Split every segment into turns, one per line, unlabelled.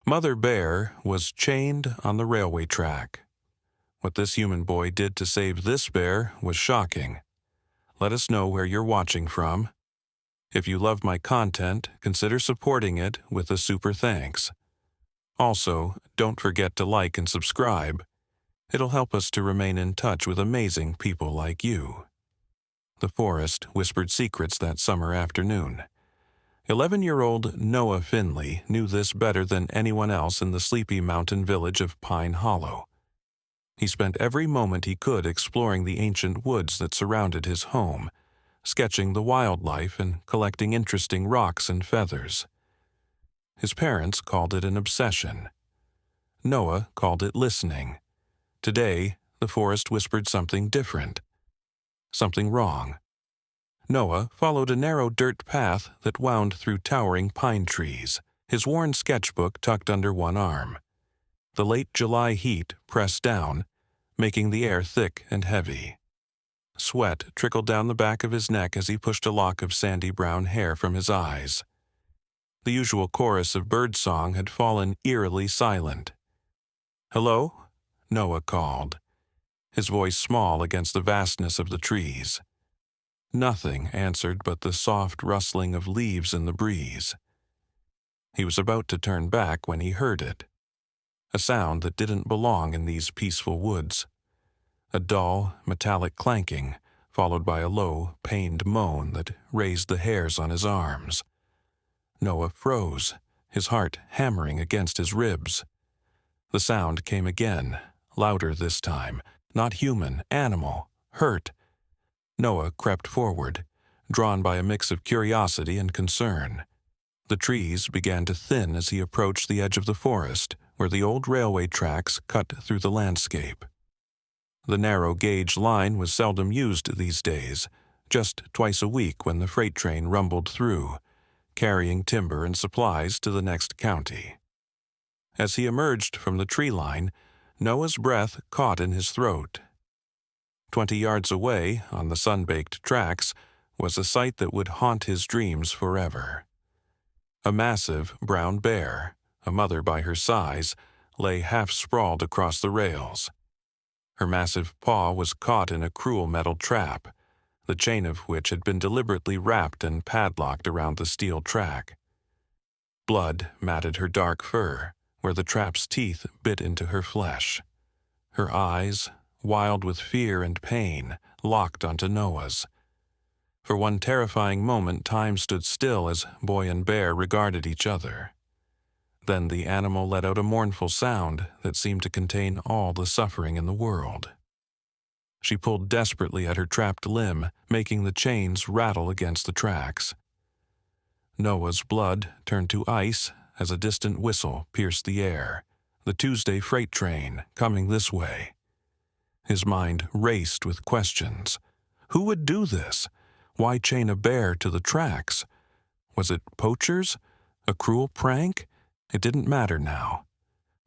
Mother Bear was chained on the railway track. What this human boy did to save this bear was shocking. Let us know where you're watching from. If you love my content, consider supporting it with a super thanks. Also, don't forget to like and subscribe. It'll help us to remain in touch with amazing people like you. The forest whispered secrets that summer afternoon. 11-year-old Noah Finley knew this better than anyone else in the sleepy mountain village of Pine Hollow. He spent every moment he could exploring the ancient woods that surrounded his home, sketching the wildlife and collecting interesting rocks and feathers. His parents called it an obsession. Noah called it listening. Today, the forest whispered something different, something wrong. Noah followed a narrow dirt path that wound through towering pine trees, his worn sketchbook tucked under one arm. The late July heat pressed down, making the air thick and heavy. Sweat trickled down the back of his neck as he pushed a lock of sandy brown hair from his eyes. The usual chorus of birdsong had fallen eerily silent. "Hello?" Noah called, his voice small against the vastness of the trees. Nothing answered but the soft rustling of leaves in the breeze. He was about to turn back when he heard it. A sound that didn't belong in these peaceful woods. A dull, metallic clanking, followed by a low, pained moan that raised the hairs on his arms. Noah froze, his heart hammering against his ribs. The sound came again, louder this time, not human, animal, hurt. Noah crept forward, drawn by a mix of curiosity and concern. The trees began to thin as he approached the edge of the forest, where the old railway tracks cut through the landscape. The narrow gauge line was seldom used these days, just twice a week when the freight train rumbled through, carrying timber and supplies to the next county. As he emerged from the tree line, Noah's breath caught in his throat. 20 yards away, on the sun-baked tracks, was a sight that would haunt his dreams forever. A massive brown bear, a mother by her size, lay half-sprawled across the rails. Her massive paw was caught in a cruel metal trap, the chain of which had been deliberately wrapped and padlocked around the steel track. Blood matted her dark fur, where the trap's teeth bit into her flesh. Her eyes, wild with fear and pain, locked onto Noah's. For one terrifying moment, time stood still as boy and bear regarded each other. Then the animal let out a mournful sound that seemed to contain all the suffering in the world. She pulled desperately at her trapped limb, making the chains rattle against the tracks. Noah's blood turned to ice as a distant whistle pierced the air, the Tuesday freight train coming this way. His mind raced with questions. Who would do this? Why chain a bear to the tracks? Was it poachers? A cruel prank? It didn't matter now.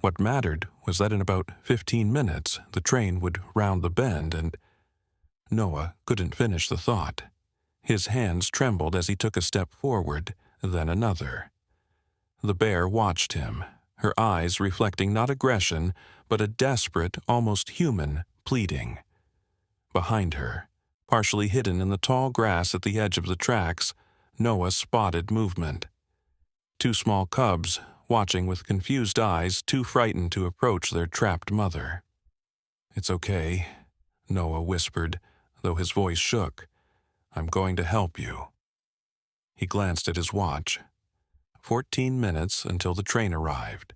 What mattered was that in about 15 minutes the train would round the bend and... Noah couldn't finish the thought. His hands trembled as he took a step forward, then another. The bear watched him, her eyes reflecting not aggression, but a desperate, almost human, pleading. Behind her, partially hidden in the tall grass at the edge of the tracks, Noah spotted movement. 2 small cubs, watching with confused eyes, too frightened to approach their trapped mother. "It's okay," Noah whispered, though his voice shook. "I'm going to help you." He glanced at his watch. 14 minutes until the train arrived.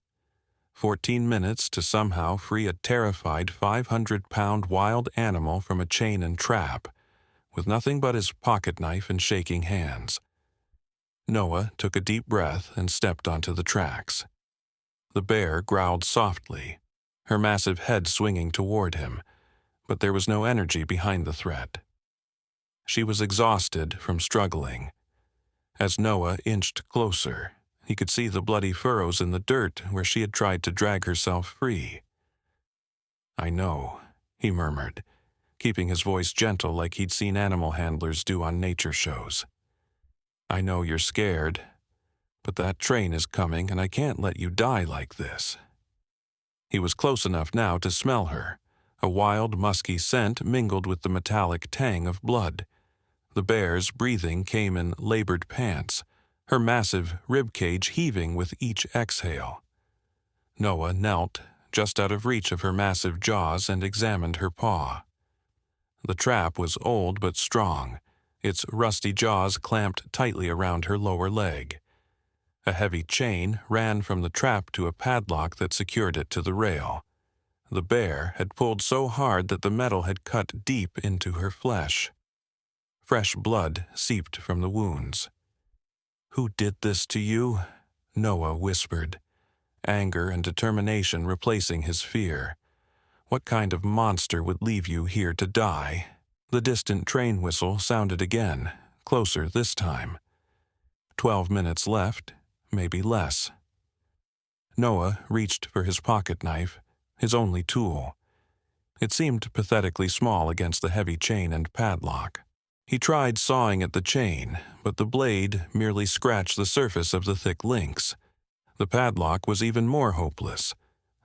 14 minutes to somehow free a terrified 500-pound wild animal from a chain and trap, with nothing but his pocket-knife and shaking hands. Noah took a deep breath and stepped onto the tracks. The bear growled softly, her massive head swinging toward him, but there was no energy behind the threat. She was exhausted from struggling. As Noah inched closer, he could see the bloody furrows in the dirt where she had tried to drag herself free. "I know," he murmured, keeping his voice gentle like he'd seen animal handlers do on nature shows. "I know you're scared, But that train is coming, and I can't let you die like this." He was close enough now to smell her. A wild, musky scent mingled with the metallic tang of blood. The bear's breathing came in labored pants, her massive rib cage heaving with each exhale. Noah knelt, just out of reach of her massive jaws, and examined her paw. The trap was old but strong, its rusty jaws clamped tightly around her lower leg. A heavy chain ran from the trap to a padlock that secured it to the rail. The bear had pulled so hard that the metal had cut deep into her flesh. Fresh blood seeped from the wounds. "Who did this to you?" Noah whispered, anger and determination replacing his fear. "What kind of monster would leave you here to die?" The distant train whistle sounded again, closer this time. 12 minutes left, maybe less. Noah reached for his pocket knife, his only tool. It seemed pathetically small against the heavy chain and padlock. He tried sawing at the chain, but the blade merely scratched the surface of the thick links. The padlock was even more hopeless.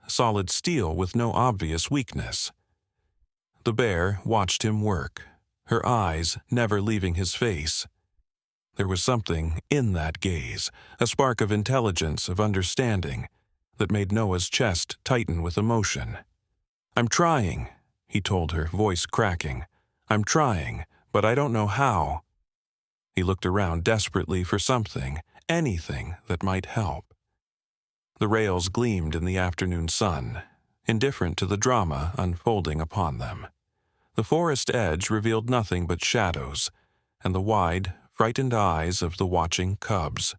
Solid steel with no obvious weakness. The bear watched him work, her eyes never leaving his face. There was something in that gaze, a spark of intelligence, of understanding, that made Noah's chest tighten with emotion. "I'm trying," he told her, voice cracking. "I'm trying, but I don't know how." He looked around desperately for something, anything that might help. The rails gleamed in the afternoon sun, indifferent to the drama unfolding upon them. The forest edge revealed nothing but shadows, and the wide, frightened eyes of the watching cubs.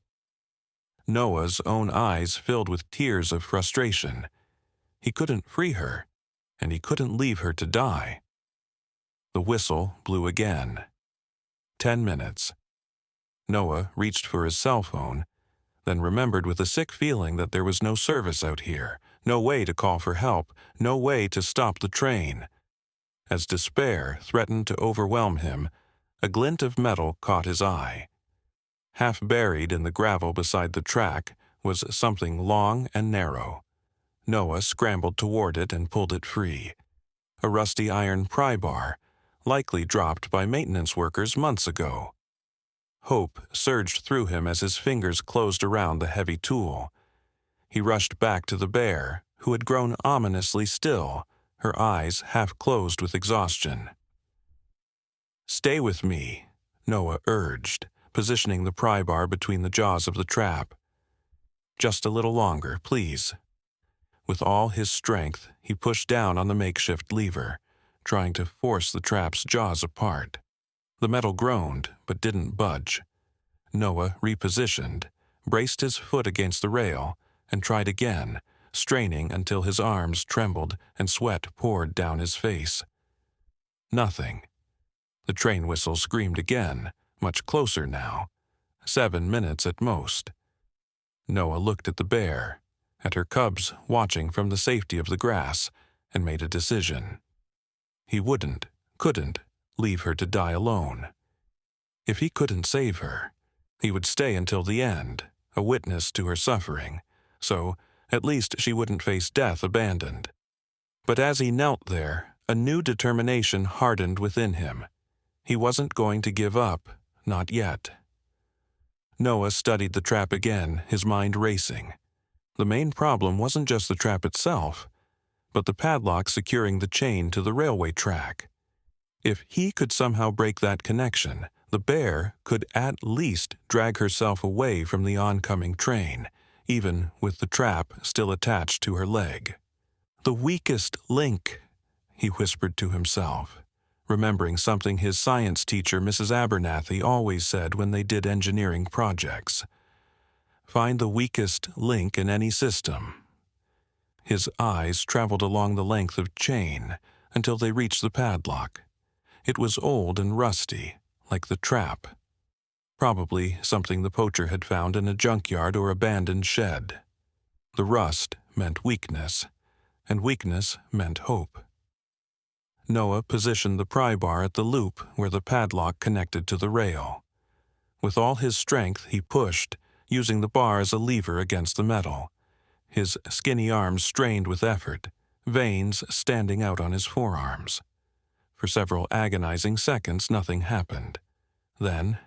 Noah's own eyes filled with tears of frustration. He couldn't free her, and he couldn't leave her to die. The whistle blew again. 10 minutes. Noah reached for his cell phone, then remembered with a sick feeling that there was no service out here, no way to call for help, no way to stop the train. As despair threatened to overwhelm him, a glint of metal caught his eye. Half buried in the gravel beside the track was something long and narrow. Noah scrambled toward it and pulled it free. A rusty iron pry bar, likely dropped by maintenance workers months ago. Hope surged through him as his fingers closed around the heavy tool. He rushed back to the bear, who had grown ominously still, her eyes half closed with exhaustion. "Stay with me," Noah urged, positioning the pry bar between the jaws of the trap. "Just a little longer, please." With all his strength, he pushed down on the makeshift lever, trying to force the trap's jaws apart. The metal groaned, but didn't budge. Noah repositioned, braced his foot against the rail, and tried again, straining until his arms trembled and sweat poured down his face. Nothing. The train whistle screamed again, much closer now. 7 minutes at most. Noah looked at the bear, at her cubs watching from the safety of the grass, and made a decision. He couldn't, leave her to die alone. If he couldn't save her, he would stay until the end, a witness to her suffering, so at least she wouldn't face death abandoned. But as he knelt there, a new determination hardened within him. He wasn't going to give up, not yet. Noah studied the trap again, his mind racing. The main problem wasn't just the trap itself, but the padlock securing the chain to the railway track. If he could somehow break that connection, the bear could at least drag herself away from the oncoming train, even with the trap still attached to her leg. "The weakest link," he whispered to himself, remembering something his science teacher, Mrs. Abernathy, always said when they did engineering projects. Find the weakest link in any system. His eyes traveled along the length of chain until they reached the padlock. It was old and rusty, like the trap. Probably something the poacher had found in a junkyard or abandoned shed. The rust meant weakness, and weakness meant hope. Noah positioned the pry bar at the loop where the padlock connected to the rail. With all his strength he pushed, using the bar as a lever against the metal. His skinny arms strained with effort, veins standing out on his forearms. For several agonizing seconds, nothing happened. Then,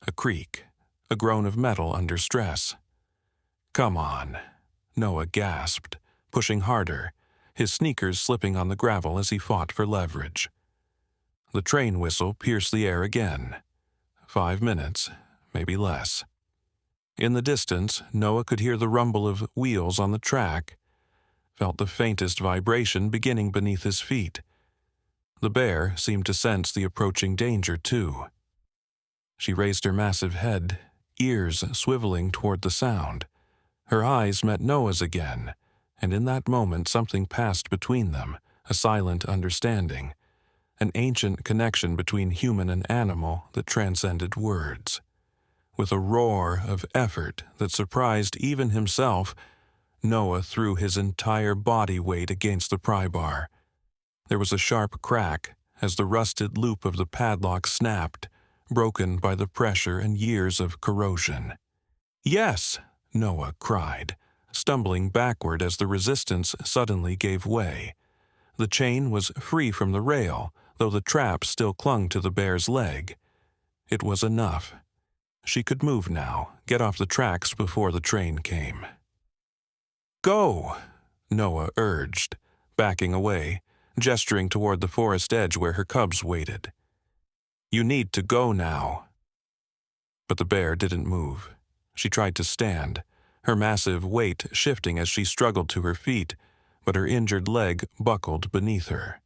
a creak, a groan of metal under stress. "Come on," Noah gasped, pushing harder, his sneakers slipping on the gravel as he fought for leverage. The train whistle pierced the air again. 5 minutes, maybe less. In the distance, Noah could hear the rumble of wheels on the track, felt the faintest vibration beginning beneath his feet. The bear seemed to sense the approaching danger, too. She raised her massive head, ears swiveling toward the sound. Her eyes met Noah's again, and in that moment something passed between them, a silent understanding, an ancient connection between human and animal that transcended words. With a roar of effort that surprised even himself, Noah threw his entire body weight against the pry bar. There was a sharp crack as the rusted loop of the padlock snapped, broken by the pressure and years of corrosion. "Yes!" Noah cried, stumbling backward as the resistance suddenly gave way. The chain was free from the rail, though the trap still clung to the bear's leg. It was enough. She could move now, get off the tracks before the train came. "Go!" Noah urged, backing away, gesturing toward the forest edge where her cubs waited. "You need to go now." But the bear didn't move. She tried to stand, her massive weight shifting as she struggled to her feet, but her injured leg buckled beneath her.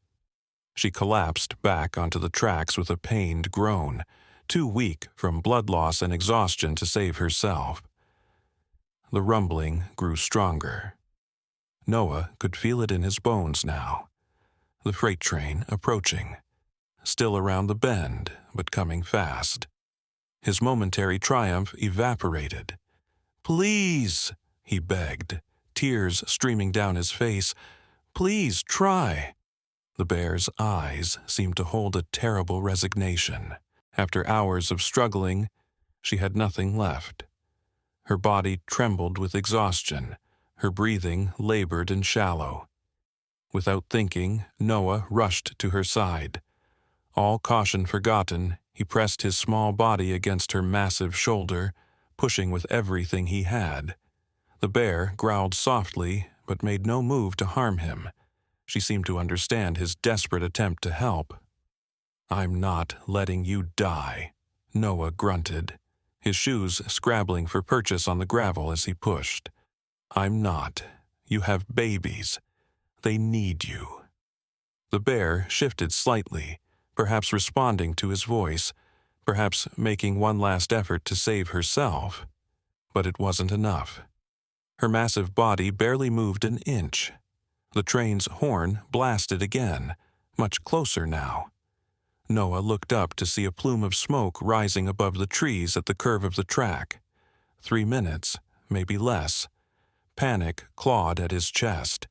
She collapsed back onto the tracks with a pained groan, too weak from blood loss and exhaustion to save herself. The rumbling grew stronger. Noah could feel it in his bones now. The freight train approaching, still around the bend, but coming fast. His momentary triumph evaporated. "Please," he begged, tears streaming down his face. "Please try." The bear's eyes seemed to hold a terrible resignation. After hours of struggling, she had nothing left. Her body trembled with exhaustion, her breathing labored and shallow. Without thinking, Noah rushed to her side. All caution forgotten, he pressed his small body against her massive shoulder, pushing with everything he had. The bear growled softly, but made no move to harm him. She seemed to understand his desperate attempt to help. "I'm not letting you die," Noah grunted, his shoes scrabbling for purchase on the gravel as he pushed. "I'm not. You have babies. They need you." The bear shifted slightly, perhaps responding to his voice, perhaps making one last effort to save herself. But it wasn't enough. Her massive body barely moved an inch. The train's horn blasted again, much closer now. Noah looked up to see a plume of smoke rising above the trees at the curve of the track. 3 minutes, maybe less. Panic clawed at his chest.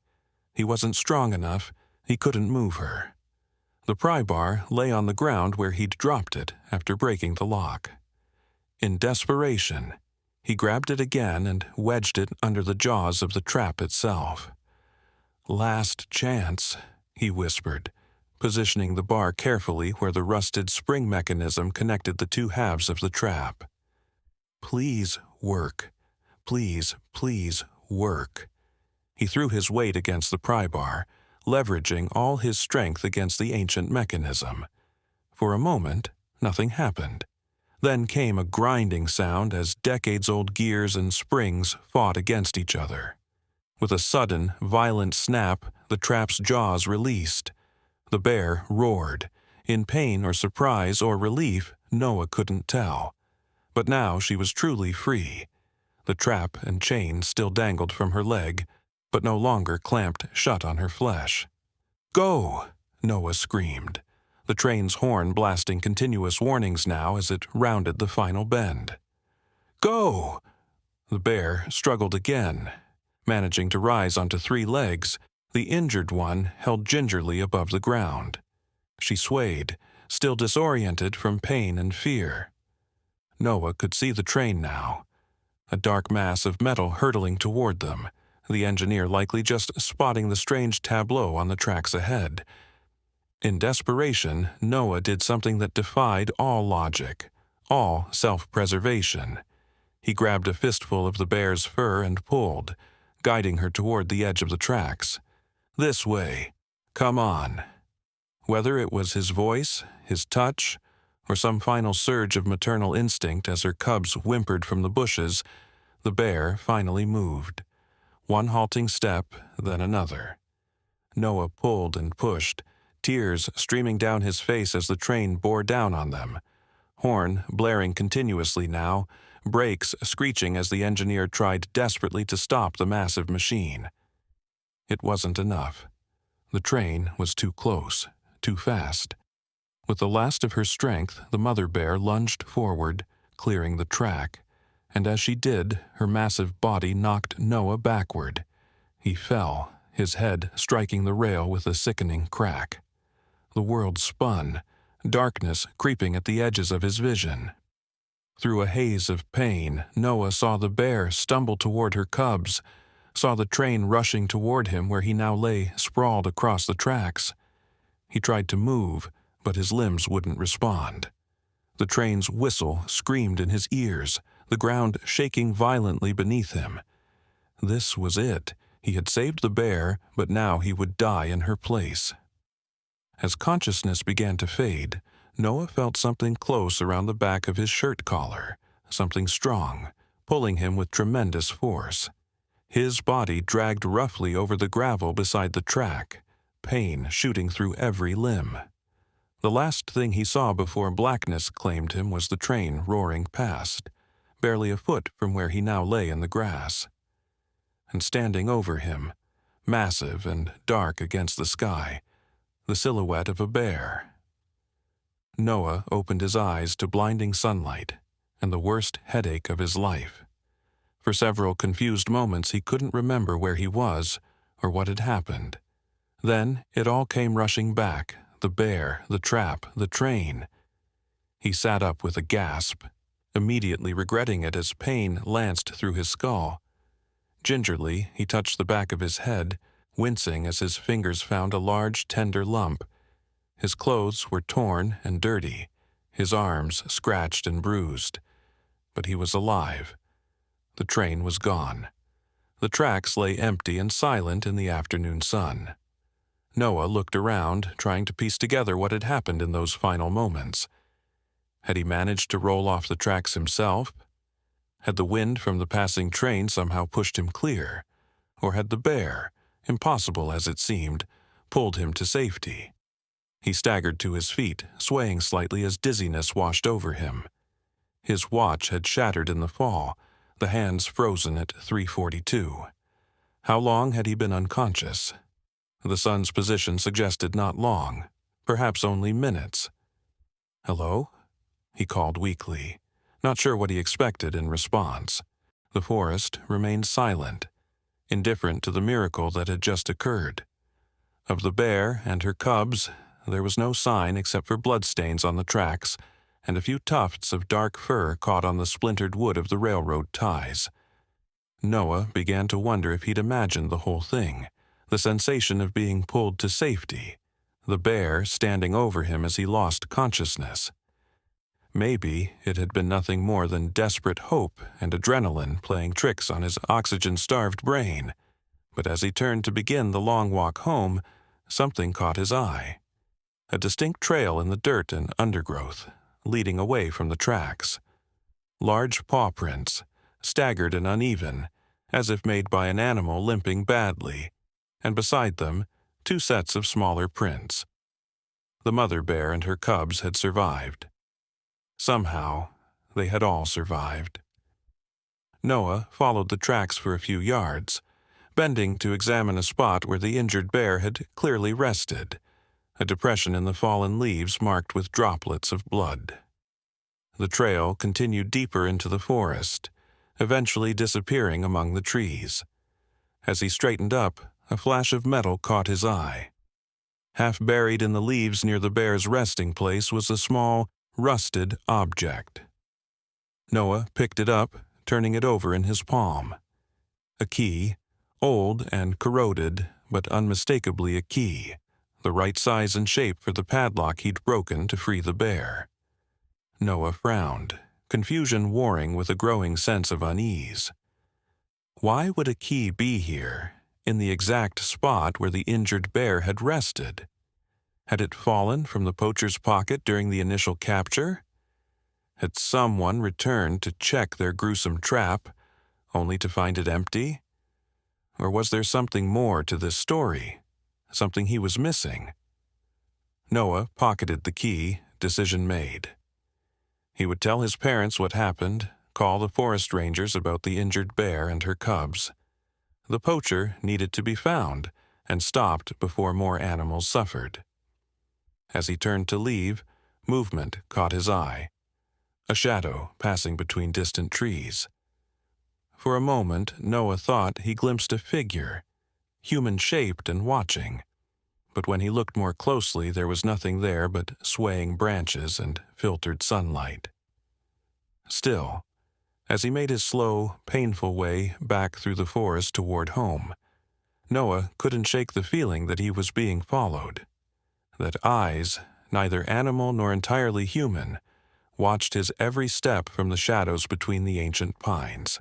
He wasn't strong enough, he couldn't move her. The pry bar lay on the ground where he'd dropped it after breaking the lock. In desperation, he grabbed it again and wedged it under the jaws of the trap itself. "Last chance," he whispered, positioning the bar carefully where the rusted spring mechanism connected the two halves of the trap. "Please work. Please, please work." He threw his weight against the pry bar, leveraging all his strength against the ancient mechanism. For a moment, nothing happened. Then came a grinding sound as decades-old gears and springs fought against each other. With a sudden, violent snap, the trap's jaws released. The bear roared. In pain or surprise or relief, Noah couldn't tell. But now she was truly free. The trap and chain still dangled from her leg, but no longer clamped shut on her flesh. "Go!" Noah screamed, the train's horn blasting continuous warnings now as it rounded the final bend. "Go!" The bear struggled again. Managing to rise onto 3 legs, the injured one held gingerly above the ground. She swayed, still disoriented from pain and fear. Noah could see the train now. a dark mass of metal hurtling toward them, the engineer likely just spotting the strange tableau on the tracks ahead. In desperation, Noah did something that defied all logic, all self-preservation. He grabbed a fistful of the bear's fur and pulled, guiding her toward the edge of the tracks. "This way. Come on." Whether it was his voice, his touch, or some final surge of maternal instinct as her cubs whimpered from the bushes, the bear finally moved. One halting step, then another. Noah pulled and pushed, tears streaming down his face as the train bore down on them. Horn blaring continuously now, brakes screeching as the engineer tried desperately to stop the massive machine. It wasn't enough. The train was too close, too fast. With the last of her strength, the mother bear lunged forward, clearing the track, and as she did, her massive body knocked Noah backward. He fell, his head striking the rail with a sickening crack. The world spun, darkness creeping at the edges of his vision. Through a haze of pain, Noah saw the bear stumble toward her cubs, saw the train rushing toward him where he now lay sprawled across the tracks. He tried to move, but his limbs wouldn't respond. The train's whistle screamed in his ears, the ground shaking violently beneath him. This was it. He had saved the bear, but now he would die in her place. As consciousness began to fade, Noah felt something close around the back of his shirt collar, something strong, pulling him with tremendous force. His body dragged roughly over the gravel beside the track, pain shooting through every limb. The last thing he saw before blackness claimed him was the train roaring past, barely a foot from where he now lay in the grass. And standing over him, massive and dark against the sky, the silhouette of a bear. Noah opened his eyes to blinding sunlight and the worst headache of his life. For several confused moments he couldn't remember where he was or what had happened. Then it all came rushing back, the bear, the trap, the train. He sat up with a gasp, immediately regretting it as pain lanced through his skull. Gingerly, he touched the back of his head, wincing as his fingers found a large, tender lump. His clothes were torn and dirty, his arms scratched and bruised. But he was alive. The train was gone. The tracks lay empty and silent in the afternoon sun. Noah looked around, trying to piece together what had happened in those final moments. Had he managed to roll off the tracks himself? Had the wind from the passing train somehow pushed him clear? Or had the bear, impossible as it seemed, pulled him to safety? He staggered to his feet, swaying slightly as dizziness washed over him. His watch had shattered in the fall, the hands frozen at 3:42. How long had he been unconscious? The sun's position suggested not long, perhaps only minutes. "Hello?" he called weakly, not sure what he expected in response. The forest remained silent, indifferent to the miracle that had just occurred. Of the bear and her cubs, there was no sign except for bloodstains on the tracks and a few tufts of dark fur caught on the splintered wood of the railroad ties. Noah began to wonder if he'd imagined the whole thing, the sensation of being pulled to safety, the bear standing over him as he lost consciousness. Maybe it had been nothing more than desperate hope and adrenaline playing tricks on his oxygen-starved brain. But as he turned to begin the long walk home, something caught his eye. A distinct trail in the dirt and undergrowth, leading away from the tracks. Large paw prints, staggered and uneven, as if made by an animal limping badly, and beside them, 2 sets of smaller prints. The mother bear and her cubs had survived. Somehow, they had all survived. Noah followed the tracks for a few yards, bending to examine a spot where the injured bear had clearly rested, a depression in the fallen leaves marked with droplets of blood. The trail continued deeper into the forest, eventually disappearing among the trees. As he straightened up, a flash of metal caught his eye. Half buried in the leaves near the bear's resting place was a small, rusted object. Noah picked it up, turning it over in his palm. A key, old and corroded, but unmistakably a key, the right size and shape for the padlock he'd broken to free the bear. Noah frowned, confusion warring with a growing sense of unease. Why would a key be here, in the exact spot where the injured bear had rested? Had it fallen from the poacher's pocket during the initial capture? Had someone returned to check their gruesome trap, only to find it empty? Or was there something more to this story, something he was missing? Noah pocketed the key, decision made. He would tell his parents what happened, call the forest rangers about the injured bear and her cubs. The poacher needed to be found and stopped before more animals suffered. As he turned to leave, movement caught his eye. A shadow passing between distant trees. For a moment, Noah thought he glimpsed a figure, human-shaped and watching. But when he looked more closely, there was nothing there but swaying branches and filtered sunlight. Still, as he made his slow, painful way back through the forest toward home, Noah couldn't shake the feeling that he was being followed, that eyes, neither animal nor entirely human, watched his every step from the shadows between the ancient pines.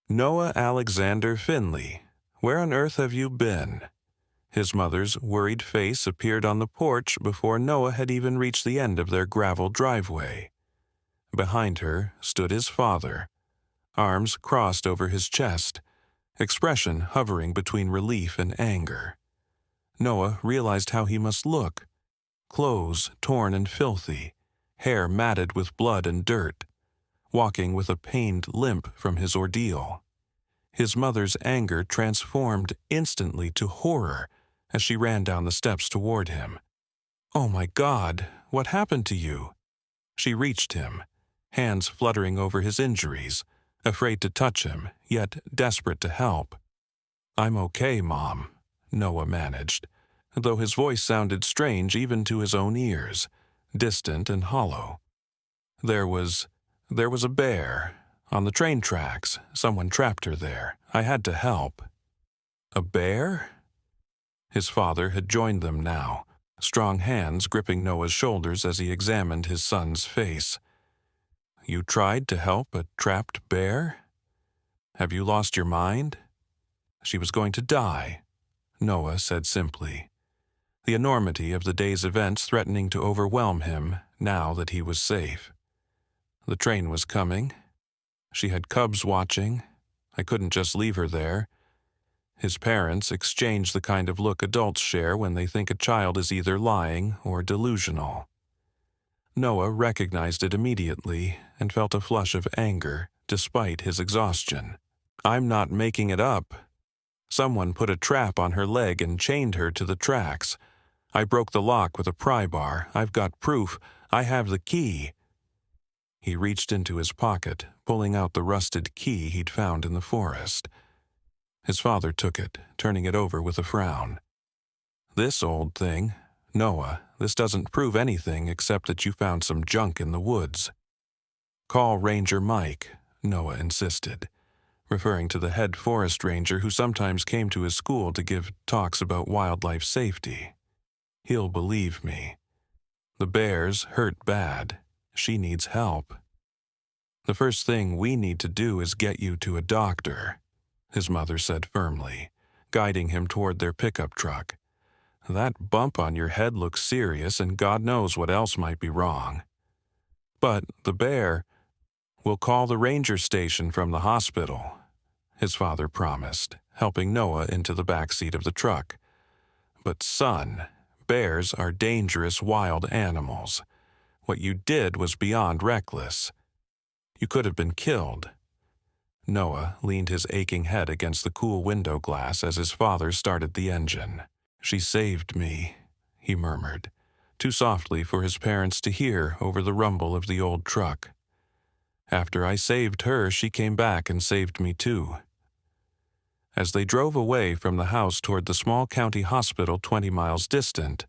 "Noah Alexander Finley, where on earth have you been?" His mother's worried face appeared on the porch before Noah had even reached the end of their gravel driveway. Behind her stood his father, arms crossed over his chest, expression hovering between relief and anger. Noah realized how he must look: clothes torn and filthy, hair matted with blood and dirt, walking with a pained limp from his ordeal. His mother's anger transformed instantly to horror as she ran down the steps toward him. "Oh my God, what happened to you?" She reached him, hands fluttering over his injuries, afraid to touch him, yet desperate to help. "I'm okay, Mom," Noah managed, though his voice sounded strange even to his own ears, distant and hollow. There was a bear. On the train tracks, someone trapped her there. I had to help." "A bear?" His father had joined them now, strong hands gripping Noah's shoulders as he examined his son's face. "You tried to help a trapped bear? Have you lost your mind?" "She was going to die," Noah said simply, the enormity of the day's events threatening to overwhelm him now that he was safe. "The train was coming. She had cubs watching. I couldn't just leave her there." His parents exchanged the kind of look adults share when they think a child is either lying or delusional. Noah recognized it immediately and felt a flush of anger despite his exhaustion. "I'm not making it up. Someone put a trap on her leg and chained her to the tracks. I broke the lock with a pry bar. I've got proof. I have the key." He reached into his pocket, pulling out the rusted key he'd found in the forest. His father took it, turning it over with a frown. "This old thing, Noah, this doesn't prove anything except that you found some junk in the woods." "Call Ranger Mike," Noah insisted, referring to the head forest ranger who sometimes came to his school to give talks about wildlife safety. "He'll believe me. The bear's hurt bad. She needs help. The first thing we need to do is get you to a doctor," his mother said firmly, guiding him toward their pickup truck. "That bump on your head looks serious, and God knows what else might be wrong." "But the bear—" "We'll call the ranger station from the hospital," his father promised, helping Noah into the back seat of the truck. "But son, bears are dangerous wild animals. What you did was beyond reckless. You could have been killed." Noah leaned his aching head against the cool window glass as his father started the engine. "She saved me," he murmured, too softly for his parents to hear over the rumble of the old truck. "After I saved her, she came back and saved me too." As they drove away from the house toward the small county hospital 20 miles distant,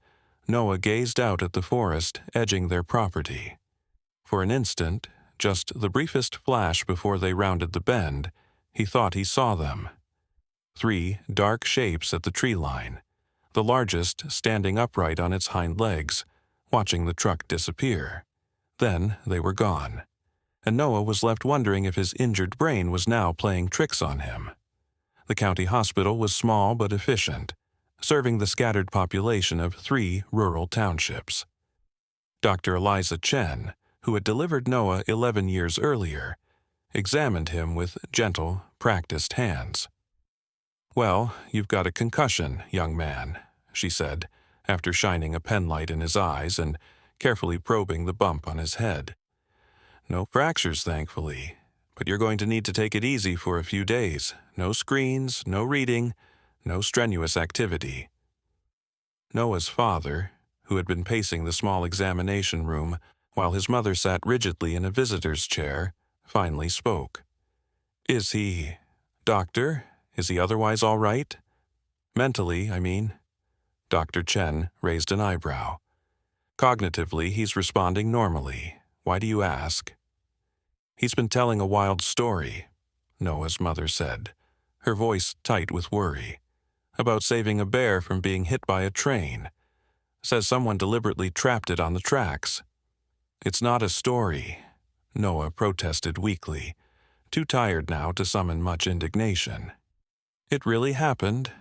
Noah gazed out at the forest edging their property. For an instant, just the briefest flash before they rounded the bend, he thought he saw them. 3 dark shapes at the tree line, the largest standing upright on its hind legs, watching the truck disappear. Then they were gone, and Noah was left wondering if his injured brain was now playing tricks on him. The county hospital was small but efficient, serving the scattered population of 3 rural townships. Dr. Eliza Chen, who had delivered Noah 11 years earlier, examined him with gentle, practiced hands. "Well, you've got a concussion, young man," she said, after shining a penlight in his eyes and carefully probing the bump on his head. "No fractures, thankfully, but you're going to need to take it easy for a few days. No screens, no reading, no strenuous activity." Noah's father, who had been pacing the small examination room while his mother sat rigidly in a visitor's chair, finally spoke. "Is he, Doctor, is he otherwise all right? Mentally, I mean." Dr. Chen raised an eyebrow. "Cognitively, he's responding normally. Why do you ask?" "He's been telling a wild story," Noah's mother said, her voice tight with worry, "about saving a bear from being hit by a train. Says someone deliberately trapped it on the tracks." "It's not a story," Noah protested weakly, too tired now to summon much indignation. "It really happened?"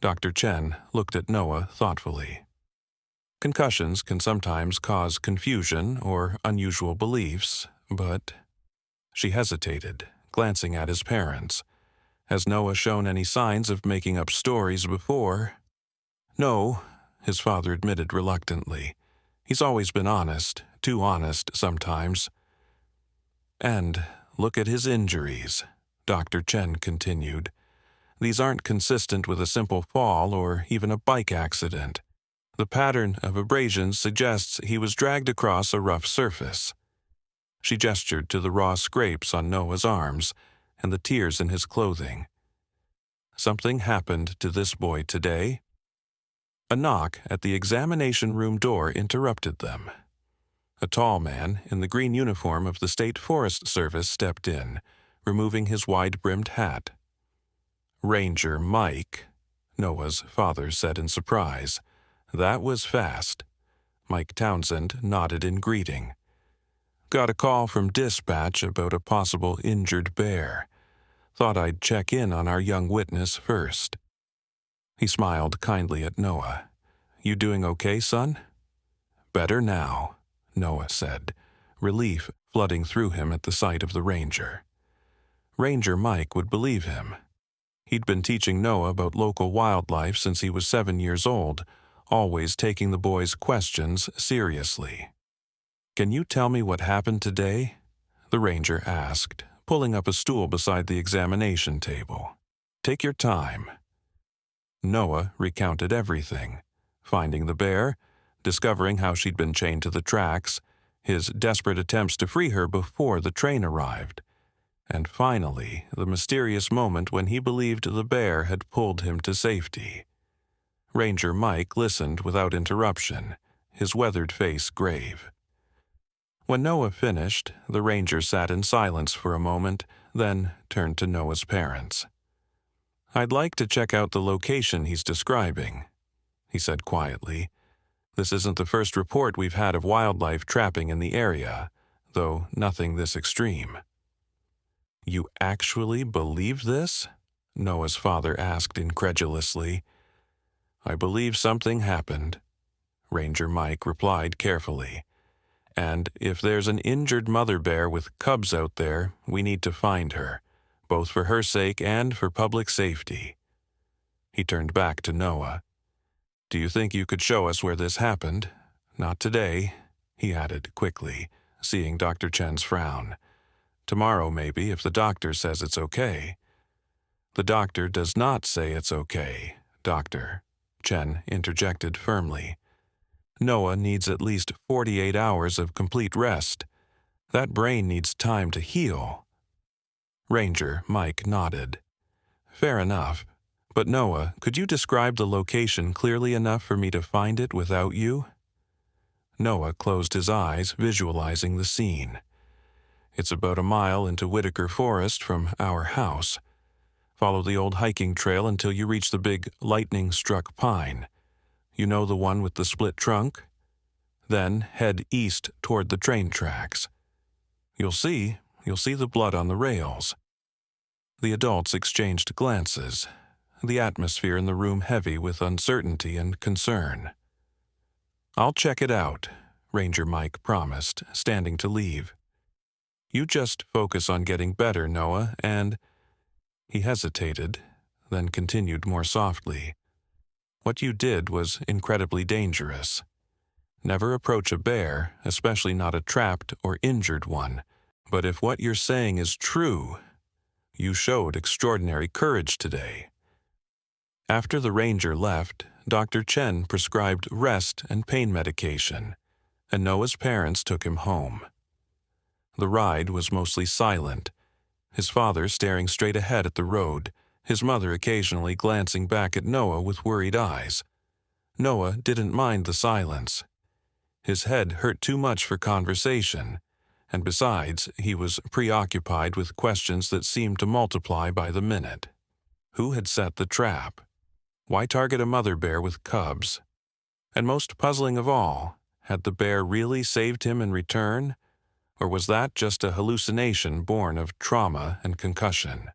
Dr. Chen looked at Noah thoughtfully. "Concussions can sometimes cause confusion or unusual beliefs, but—" She hesitated, glancing at his parents. "Has Noah shown any signs of making up stories before?" "No," his father admitted reluctantly. "He's always been honest, too honest sometimes." "And look at his injuries," Dr. Chen continued. "These aren't consistent with a simple fall or even a bike accident. The pattern of abrasions suggests he was dragged across a rough surface." She gestured to the raw scrapes on Noah's arms and the tears in his clothing. "Something happened to this boy today?" A knock at the examination room door interrupted them. A tall man in the green uniform of the State Forest Service stepped in, removing his wide-brimmed hat. "Ranger Mike," Noah's father said in surprise. "That was fast." Mike Townsend nodded in greeting. "Got a call from dispatch about a possible injured bear. Thought I'd check in on our young witness first." He smiled kindly at Noah. "You doing okay, son?" "Better now," Noah said, relief flooding through him at the sight of the ranger. Ranger Mike would believe him. He'd been teaching Noah about local wildlife since he was 7 years old, always taking the boy's questions seriously. "Can you tell me what happened today?" the ranger asked, pulling up a stool beside the examination table. "Take your time." Noah recounted everything, finding the bear, discovering how she'd been chained to the tracks, his desperate attempts to free her before the train arrived, and finally the mysterious moment when he believed the bear had pulled him to safety. Ranger Mike listened without interruption, his weathered face grave. When Noah finished, the ranger sat in silence for a moment, then turned to Noah's parents. "I'd like to check out the location he's describing," he said quietly. "This isn't the first report we've had of wildlife trapping in the area, though nothing this extreme." "You actually believe this?" Noah's father asked incredulously. "I believe something happened," Ranger Mike replied carefully. "And if there's an injured mother bear with cubs out there, we need to find her, both for her sake and for public safety." He turned back to Noah. "Do you think you could show us where this happened? Not today," he added quickly, seeing Dr. Chen's frown. "Tomorrow, maybe, if the doctor says it's okay." "The doctor does not say it's okay, Doctor," Chen interjected firmly. "Noah needs at least 48 hours of complete rest. That brain needs time to heal." Ranger Mike nodded. "Fair enough. But Noah, could you describe the location clearly enough for me to find it without you?" Noah closed his eyes, visualizing the scene. It's about a mile into Whitaker Forest from our house. Follow the old hiking trail until you reach the big lightning-struck pine. You know the one with the split trunk? Then head east toward the train tracks. You'll see the blood on the rails." The adults exchanged glances, the atmosphere in the room heavy with uncertainty and concern. "I'll check it out," Ranger Mike promised, standing to leave. "You just focus on getting better, Noah, and—" He hesitated, then continued more softly. "What you did was incredibly dangerous. Never approach a bear, especially not a trapped or injured one. But if what you're saying is true, you showed extraordinary courage today." After the ranger left, Dr. Chen prescribed rest and pain medication, and Noah's parents took him home. The ride was mostly silent, his father staring straight ahead at the road, his mother occasionally glancing back at Noah with worried eyes. Noah didn't mind the silence. His head hurt too much for conversation, and besides, he was preoccupied with questions that seemed to multiply by the minute. Who had set the trap? Why target a mother bear with cubs? And most puzzling of all, had the bear really saved him in return? Or was that just a hallucination born of trauma and concussion?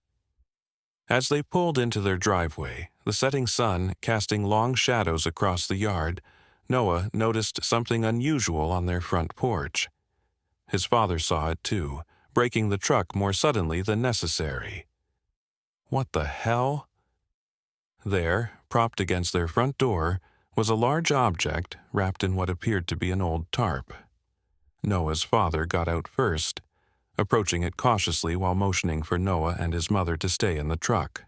As they pulled into their driveway, the setting sun casting long shadows across the yard, Noah noticed something unusual on their front porch. His father saw it too, braking the truck more suddenly than necessary. What the hell? There, propped against their front door, was a large object wrapped in what appeared to be an old tarp. Noah's father got out first, approaching it cautiously while motioning for Noah and his mother to stay in the truck.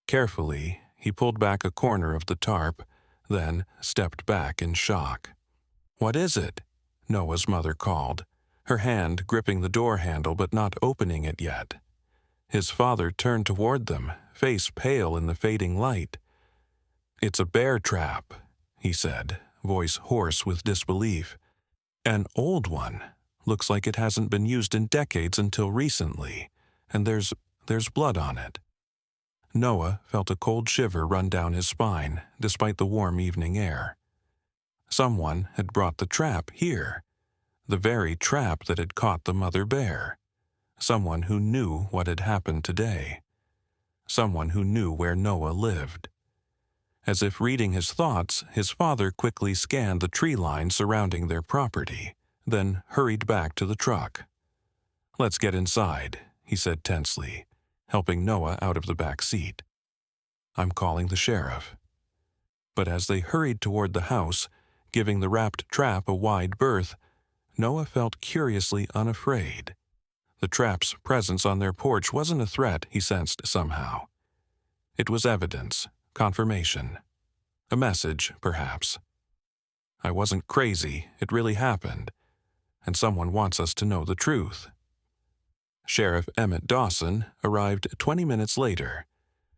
Carefully, he pulled back a corner of the tarp, then stepped back in shock. "What is it?" Noah's mother called, her hand gripping the door handle but not opening it yet. His father turned toward them, face pale in the fading light. "It's a bear trap," he said, voice hoarse with disbelief. "An old one. Looks like it hasn't been used in decades until recently, and there's blood on it." Noah felt a cold shiver run down his spine, despite the warm evening air. Someone had brought the trap here, the very trap that had caught the mother bear. Someone who knew what had happened today. Someone who knew where Noah lived. As if reading his thoughts, his father quickly scanned the tree line surrounding their property, then hurried back to the truck. "Let's get inside," he said tensely, helping Noah out of the back seat. "I'm calling the sheriff." But as they hurried toward the house, giving the wrapped trap a wide berth, Noah felt curiously unafraid. The trap's presence on their porch wasn't a threat, he sensed somehow. It was evidence, confirmation. A message, perhaps. "I wasn't crazy, it really happened, and someone wants us to know the truth." Sheriff Emmett Dawson arrived 20 minutes later,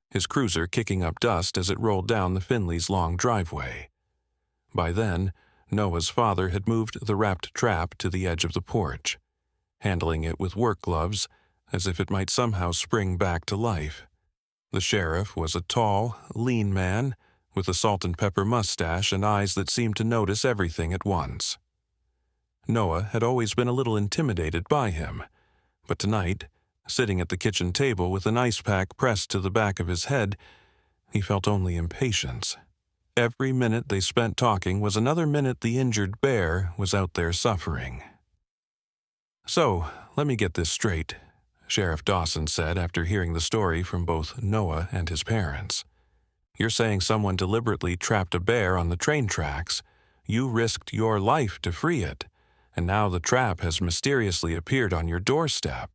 his cruiser kicking up dust as it rolled down the Finleys' long driveway. By then, Noah's father had moved the wrapped trap to the edge of the porch, handling it with work gloves as if it might somehow spring back to life. The sheriff was a tall, lean man with a salt and pepper mustache and eyes that seemed to notice everything at once. Noah had always been a little intimidated by him, but tonight, sitting at the kitchen table with an ice pack pressed to the back of his head, he felt only impatience. Every minute they spent talking was another minute the injured bear was out there suffering. "So, let me get this straight," Sheriff Dawson said after hearing the story from both Noah and his parents. "You're saying someone deliberately trapped a bear on the train tracks, you risked your life to free it, and now the trap has mysteriously appeared on your doorstep."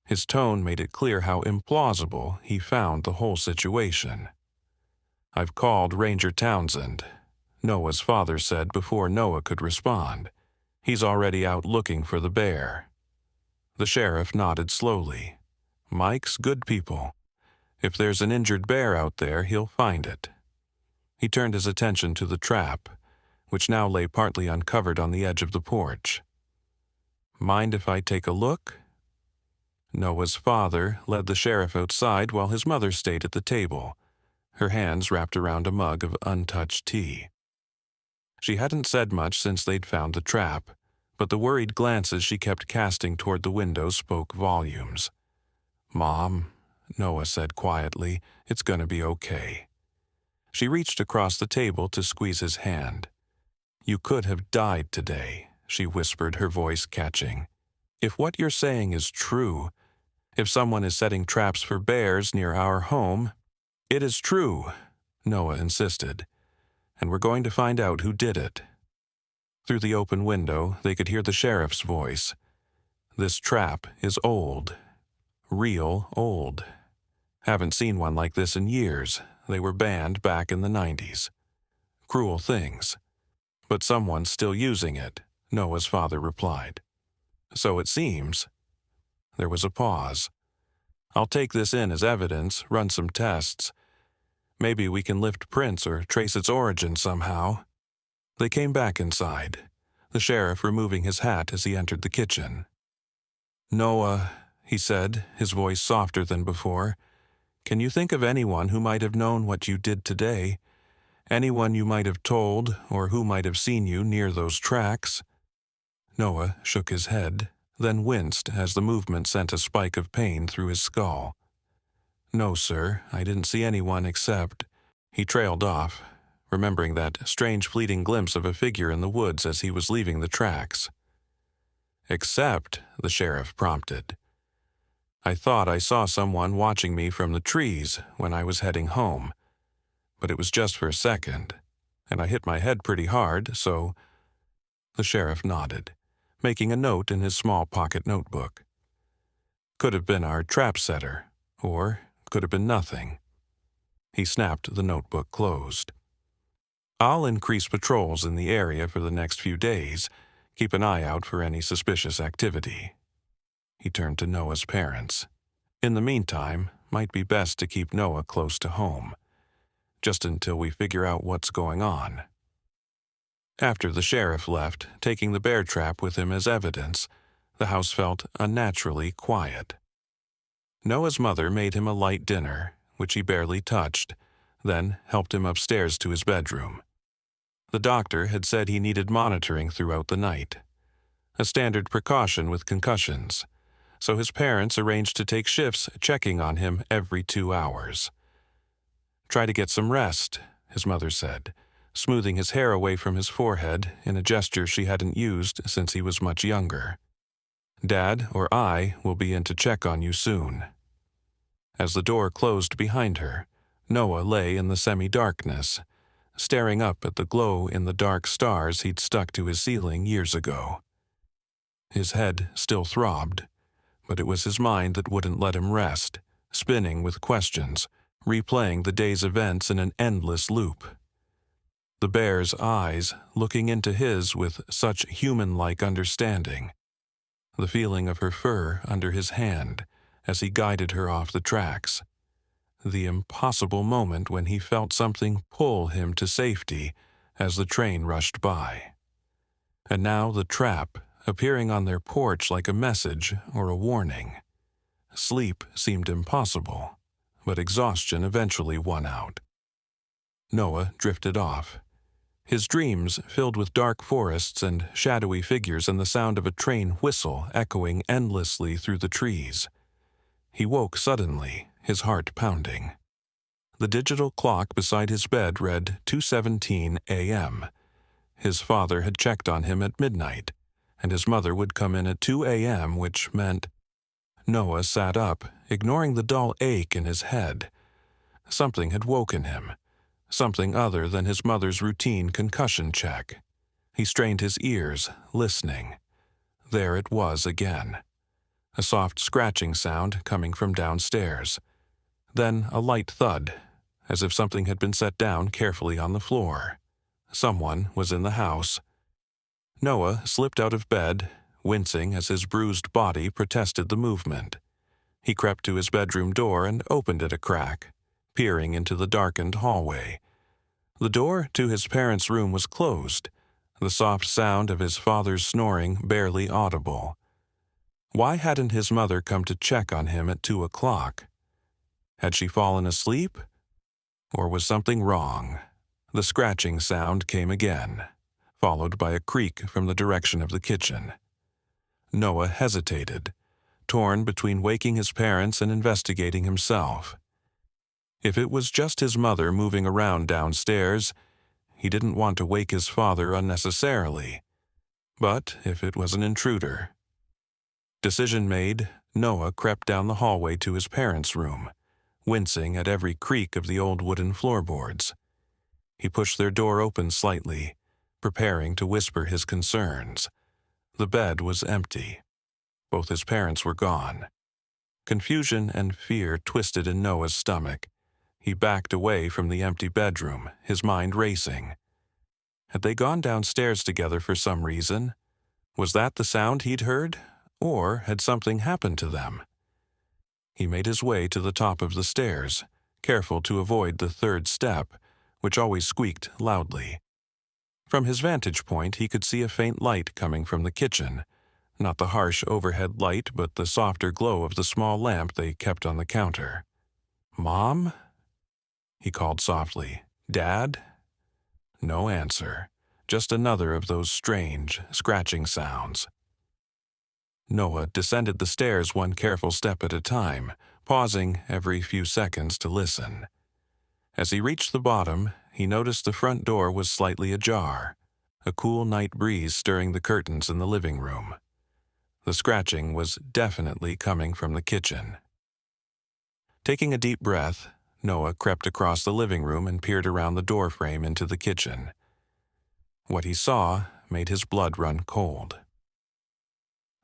His tone made it clear how implausible he found the whole situation. "I've called Ranger Townsend," Noah's father said before Noah could respond. "He's already out looking for the bear." The sheriff nodded slowly. "Mike's good people. If there's an injured bear out there, he'll find it." He turned his attention to the trap, which now lay partly uncovered on the edge of the porch. Mind if I take a look? Noah's father led the sheriff outside while his mother stayed at the table, her hands wrapped around a mug of untouched tea. She hadn't said much since they'd found the trap, but the worried glances she kept casting toward the window spoke volumes. "Mom," Noah said quietly, "it's gonna be okay." She reached across the table to squeeze his hand. "You could have died today," she whispered, her voice catching. "If what you're saying is true, if someone is setting traps for bears near our home—" "It is true," Noah insisted, "and we're going to find out who did it." Through the open window, they could hear the sheriff's voice. "This trap is old. Real old. Haven't seen one like this in years. They were banned back in the 90s. Cruel things. But someone's still using it," Noah's father replied. "So it seems." There was a pause. "I'll take this in as evidence, run some tests. Maybe we can lift prints or trace its origin somehow." They came back inside, the sheriff removing his hat as he entered the kitchen. "Noah," he said, his voice softer than before, "can you think of anyone who might have known what you did today? Anyone you might have told, or who might have seen you near those tracks?" Noah shook his head, then winced as the movement sent a spike of pain through his skull. "No, sir, I didn't see anyone except—" He trailed off, remembering that strange fleeting glimpse of a figure in the woods as he was leaving the tracks. "Except," the sheriff prompted. "I thought I saw someone watching me from the trees when I was heading home. But it was just for a second, and I hit my head pretty hard, so—" The sheriff nodded, making a note in his small pocket notebook. "Could have been our trap setter, or could have been nothing." He snapped the notebook closed. "I'll increase patrols in the area for the next few days. Keep an eye out for any suspicious activity." He turned to Noah's parents. "In the meantime, might be best to keep Noah close to home, just until we figure out what's going on." After the sheriff left, taking the bear trap with him as evidence, the house felt unnaturally quiet. Noah's mother made him a light dinner, which he barely touched, then helped him upstairs to his bedroom. The doctor had said he needed monitoring throughout the night, a standard precaution with concussions, so his parents arranged to take shifts checking on him every 2 hours. "Try to get some rest," his mother said, smoothing his hair away from his forehead in a gesture she hadn't used since he was much younger. "Dad or I will be in to check on you soon." As the door closed behind her, Noah lay in the semi-darkness, staring up at the glow in the dark stars he'd stuck to his ceiling years ago. His head still throbbed, but it was his mind that wouldn't let him rest, spinning with questions, replaying the day's events in an endless loop. The bear's eyes looking into his with such human-like understanding. The feeling of her fur under his hand as he guided her off the tracks. The impossible moment when he felt something pull him to safety as the train rushed by. And now the trap appearing on their porch like a message or a warning. Sleep seemed impossible, but exhaustion eventually won out. Noah drifted off, his dreams filled with dark forests and shadowy figures and the sound of a train whistle echoing endlessly through the trees. He woke suddenly, his heart pounding. The digital clock beside his bed read 2:17 a.m. His father had checked on him at midnight, and his mother would come in at 2 a.m., which meant— Noah sat up, ignoring the dull ache in his head. Something had woken him, something other than his mother's routine concussion check. He strained his ears, listening. There it was again. A soft scratching sound coming from downstairs. Then a light thud, as if something had been set down carefully on the floor. Someone was in the house. Noah slipped out of bed, wincing as his bruised body protested the movement. He crept to his bedroom door and opened it a crack, peering into the darkened hallway. The door to his parents' room was closed, the soft sound of his father's snoring barely audible. Why hadn't his mother come to check on him at 2 o'clock? Had she fallen asleep? Or was something wrong? The scratching sound came again, followed by a creak from the direction of the kitchen. Noah hesitated, torn between waking his parents and investigating himself. If it was just his mother moving around downstairs, he didn't want to wake his father unnecessarily. But if it was an intruder... Decision made, Noah crept down the hallway to his parents' room, wincing at every creak of the old wooden floorboards. He pushed their door open slightly, preparing to whisper his concerns. The bed was empty. Both his parents were gone. Confusion and fear twisted in Noah's stomach. He backed away from the empty bedroom, his mind racing. Had they gone downstairs together for some reason? Was that the sound he'd heard? Or had something happened to them? He made his way to the top of the stairs, careful to avoid the third step, which always squeaked loudly. From his vantage point, he could see a faint light coming from the kitchen, not the harsh overhead light, but the softer glow of the small lamp they kept on the counter. "Mom?" he called softly. "Dad?" No answer, just another of those strange, scratching sounds. Noah descended the stairs one careful step at a time, pausing every few seconds to listen. As he reached the bottom, he noticed the front door was slightly ajar, a cool night breeze stirring the curtains in the living room. The scratching was definitely coming from the kitchen. Taking a deep breath, Noah crept across the living room and peered around the doorframe into the kitchen. What he saw made his blood run cold.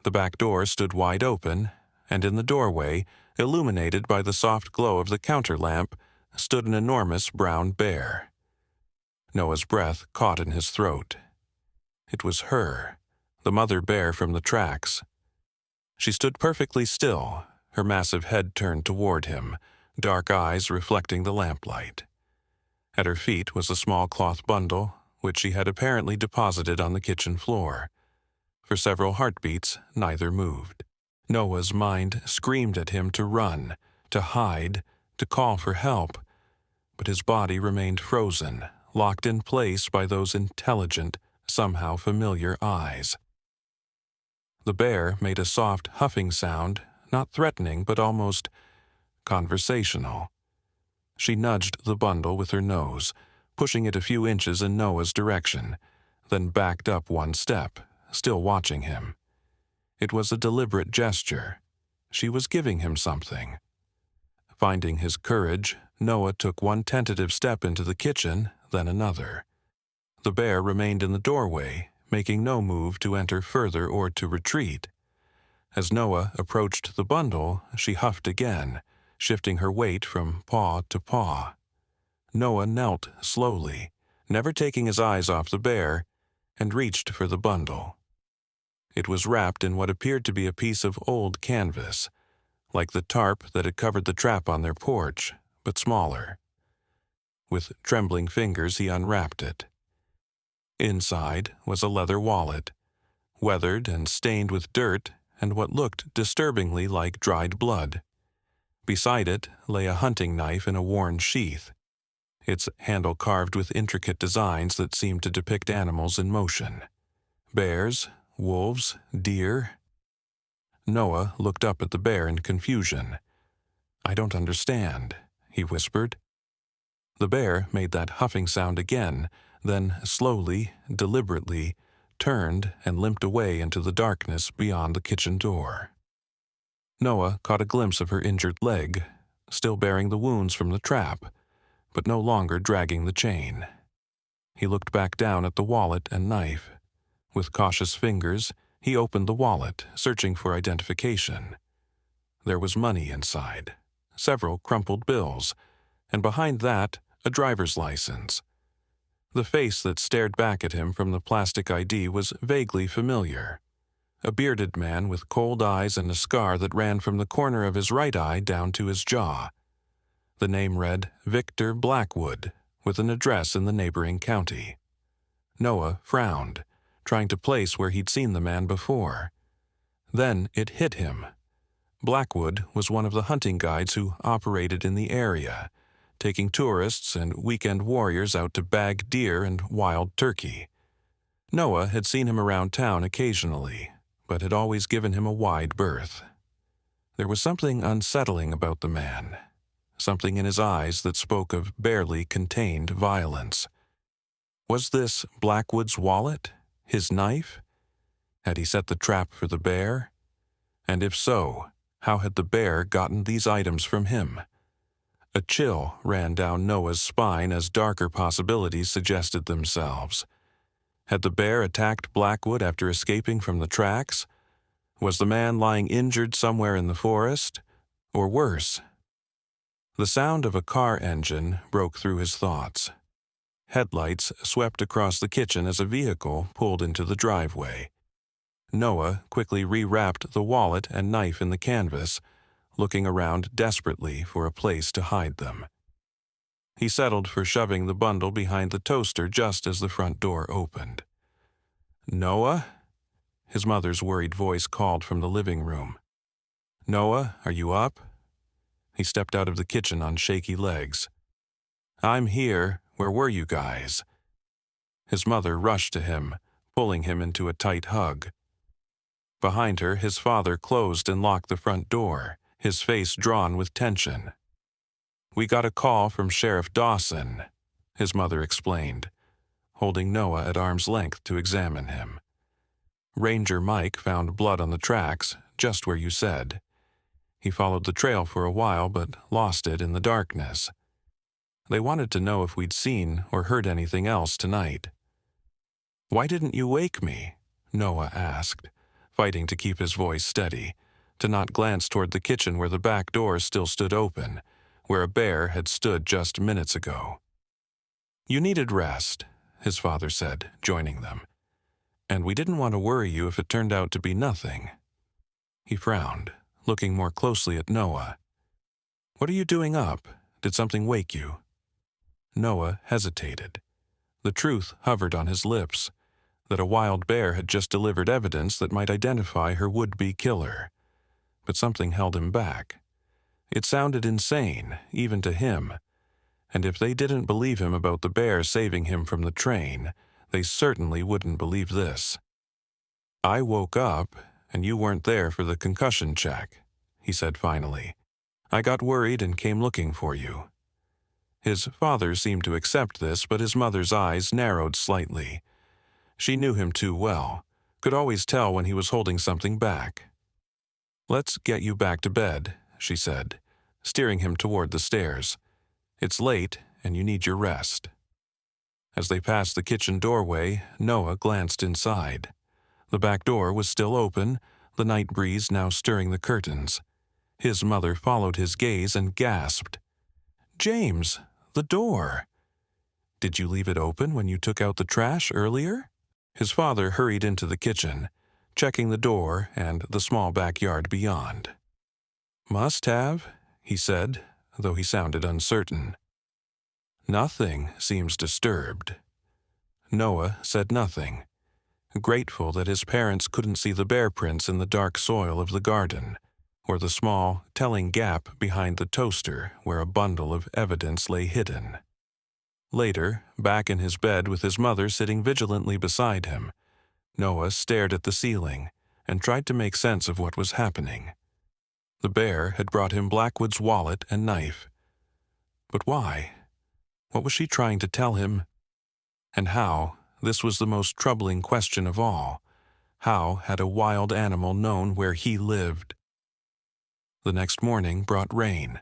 The back door stood wide open, and in the doorway, illuminated by the soft glow of the counter lamp, stood an enormous brown bear. Noah's breath caught in his throat. It was her, the mother bear from the tracks. She stood perfectly still, her massive head turned toward him, dark eyes reflecting the lamplight. At her feet was a small cloth bundle, which she had apparently deposited on the kitchen floor. For several heartbeats, neither moved. Noah's mind screamed at him to run, to hide, to call for help, but his body remained frozen, locked in place by those intelligent, somehow familiar eyes. The bear made a soft huffing sound, not threatening but almost conversational. She nudged the bundle with her nose, pushing it a few inches in Noah's direction, then backed up one step, still watching him. It was a deliberate gesture. She was giving him something. Finding his courage, Noah took one tentative step into the kitchen, then another. The bear remained in the doorway, making no move to enter further or to retreat. As Noah approached the bundle, she huffed again, shifting her weight from paw to paw. Noah knelt slowly, never taking his eyes off the bear, and reached for the bundle. It was wrapped in what appeared to be a piece of old canvas, like the tarp that had covered the trap on their porch, but smaller. With trembling fingers, he unwrapped it. Inside was a leather wallet, weathered and stained with dirt and what looked disturbingly like dried blood. Beside it lay a hunting knife in a worn sheath, its handle carved with intricate designs that seemed to depict animals in motion. Bears, wolves, deer. Noah looked up at the bear in confusion. "I don't understand," he whispered. The bear made that huffing sound again, then slowly, deliberately, turned and limped away into the darkness beyond the kitchen door. Noah caught a glimpse of her injured leg, still bearing the wounds from the trap, but no longer dragging the chain. He looked back down at the wallet and knife. With cautious fingers, he opened the wallet, searching for identification. There was money inside, several crumpled bills, and behind that, a driver's license. The face that stared back at him from the plastic ID was vaguely familiar. A bearded man with cold eyes and a scar that ran from the corner of his right eye down to his jaw. The name read Victor Blackwood, with an address in the neighboring county. Noah frowned, trying to place where he'd seen the man before. Then it hit him. Blackwood was one of the hunting guides who operated in the area, taking tourists and weekend warriors out to bag deer and wild turkey. Noah had seen him around town occasionally, but had always given him a wide berth. There was something unsettling about the man, something in his eyes that spoke of barely contained violence. Was this Blackwood's wallet? His knife? Had he set the trap for the bear? And if so, how had the bear gotten these items from him? A chill ran down Noah's spine as darker possibilities suggested themselves. Had the bear attacked Blackwood after escaping from the tracks? Was the man lying injured somewhere in the forest? Or worse? The sound of a car engine broke through his thoughts. Headlights swept across the kitchen as a vehicle pulled into the driveway. Noah quickly rewrapped the wallet and knife in the canvas, looking around desperately for a place to hide them. He settled for shoving the bundle behind the toaster just as the front door opened. "Noah?" His mother's worried voice called from the living room. "Noah, are you up?" He stepped out of the kitchen on shaky legs. "I'm here. Where were you guys?" His mother rushed to him, pulling him into a tight hug. Behind her, his father closed and locked the front door, his face drawn with tension. "We got a call from Sheriff Dawson," his mother explained, holding Noah at arm's length to examine him. "Ranger Mike found blood on the tracks, just where you said. He followed the trail for a while, but lost it in the darkness. They wanted to know if we'd seen or heard anything else tonight." "Why didn't you wake me?" Noah asked, fighting to keep his voice steady, to not glance toward the kitchen where the back door still stood open, where a bear had stood just minutes ago. "You needed rest," his father said, joining them. "And we didn't want to worry you if it turned out to be nothing." He frowned, looking more closely at Noah. "What are you doing up? Did something wake you?" Noah hesitated. The truth hovered on his lips, that a wild bear had just delivered evidence that might identify her would-be killer. But something held him back. It sounded insane, even to him, and if they didn't believe him about the bear saving him from the train, they certainly wouldn't believe this. "I woke up, and you weren't there for the concussion check," he said finally. "I got worried and came looking for you." His father seemed to accept this, but his mother's eyes narrowed slightly. She knew him too well, could always tell when he was holding something back. "Let's get you back to bed," she said, steering him toward the stairs. "It's late, and you need your rest." As they passed the kitchen doorway, Noah glanced inside. The back door was still open, the night breeze now stirring the curtains. His mother followed his gaze and gasped. "James, the door! Did you leave it open when you took out the trash earlier?" His father hurried into the kitchen, checking the door and the small backyard beyond. "Must have," he said, though he sounded uncertain. "Nothing seems disturbed." Noah said nothing, grateful that his parents couldn't see the bear prints in the dark soil of the garden, or the small, telling gap behind the toaster where a bundle of evidence lay hidden. Later, back in his bed with his mother sitting vigilantly beside him, Noah stared at the ceiling and tried to make sense of what was happening. The bear had brought him Blackwood's wallet and knife. But why? What was she trying to tell him? And how, this was the most troubling question of all, how had a wild animal known where he lived? The next morning brought rain,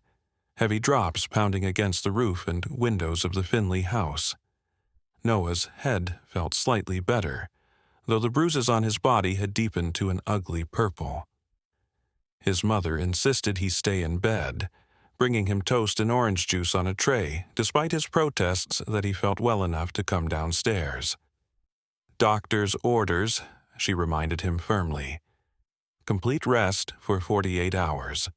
heavy drops pounding against the roof and windows of the Finley house. Noah's head felt slightly better, though the bruises on his body had deepened to an ugly purple. His mother insisted he stay in bed, bringing him toast and orange juice on a tray, despite his protests that he felt well enough to come downstairs. "Doctor's orders," she reminded him firmly. "Complete rest for 48 hours.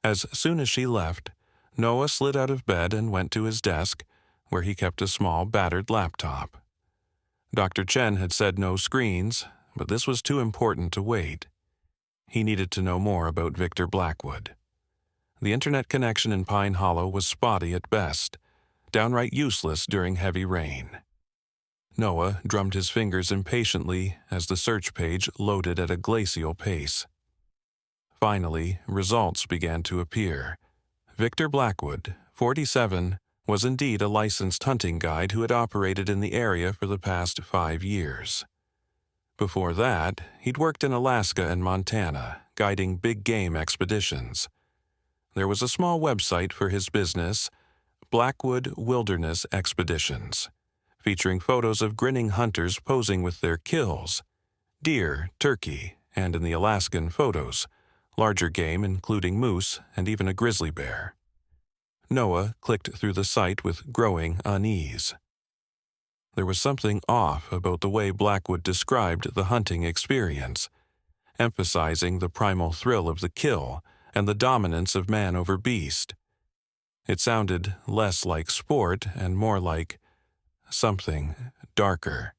As soon as she left, Noah slid out of bed and went to his desk, where he kept a small, battered laptop. Dr. Chen had said no screens, but this was too important to wait. He needed to know more about Victor Blackwood. The internet connection in Pine Hollow was spotty at best, downright useless during heavy rain. Noah drummed his fingers impatiently as the search page loaded at a glacial pace. Finally, results began to appear. Victor Blackwood, 47, was indeed a licensed hunting guide who had operated in the area for the past 5 years. Before that, he'd worked in Alaska and Montana, guiding big game expeditions. There was a small website for his business, Blackwood Wilderness Expeditions, featuring photos of grinning hunters posing with their kills: deer, turkey, and in the Alaskan photos, larger game including moose and even a grizzly bear. Noah clicked through the site with growing unease. There was something off about the way Blackwood described the hunting experience, emphasizing the primal thrill of the kill and the dominance of man over beast. It sounded less like sport and more like something darker.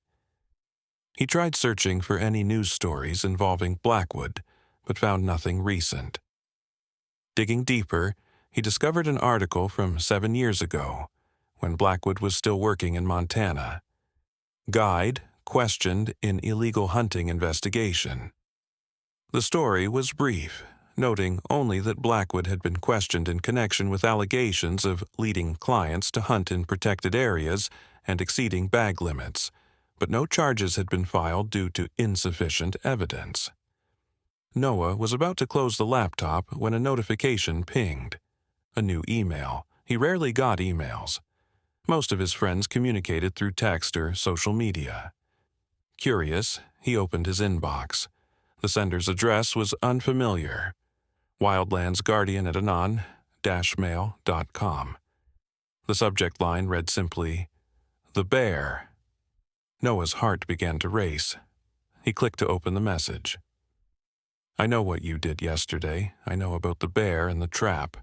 He tried searching for any news stories involving Blackwood, but found nothing recent. Digging deeper, he discovered an article from 7 years ago, when Blackwood was still working in Montana. Guide questioned in illegal hunting investigation. The story was brief, noting only that Blackwood had been questioned in connection with allegations of leading clients to hunt in protected areas and exceeding bag limits, but no charges had been filed due to insufficient evidence. Noah was about to close the laptop when a notification pinged. A new email. He rarely got emails. Most of his friends communicated through text or social media. Curious, he opened his inbox. The sender's address was unfamiliar. wildlandsguardian@anon-mail.com. The subject line read simply, "The Bear." Noah's heart began to race. He clicked to open the message. "I know what you did yesterday. I know about the bear and the trap.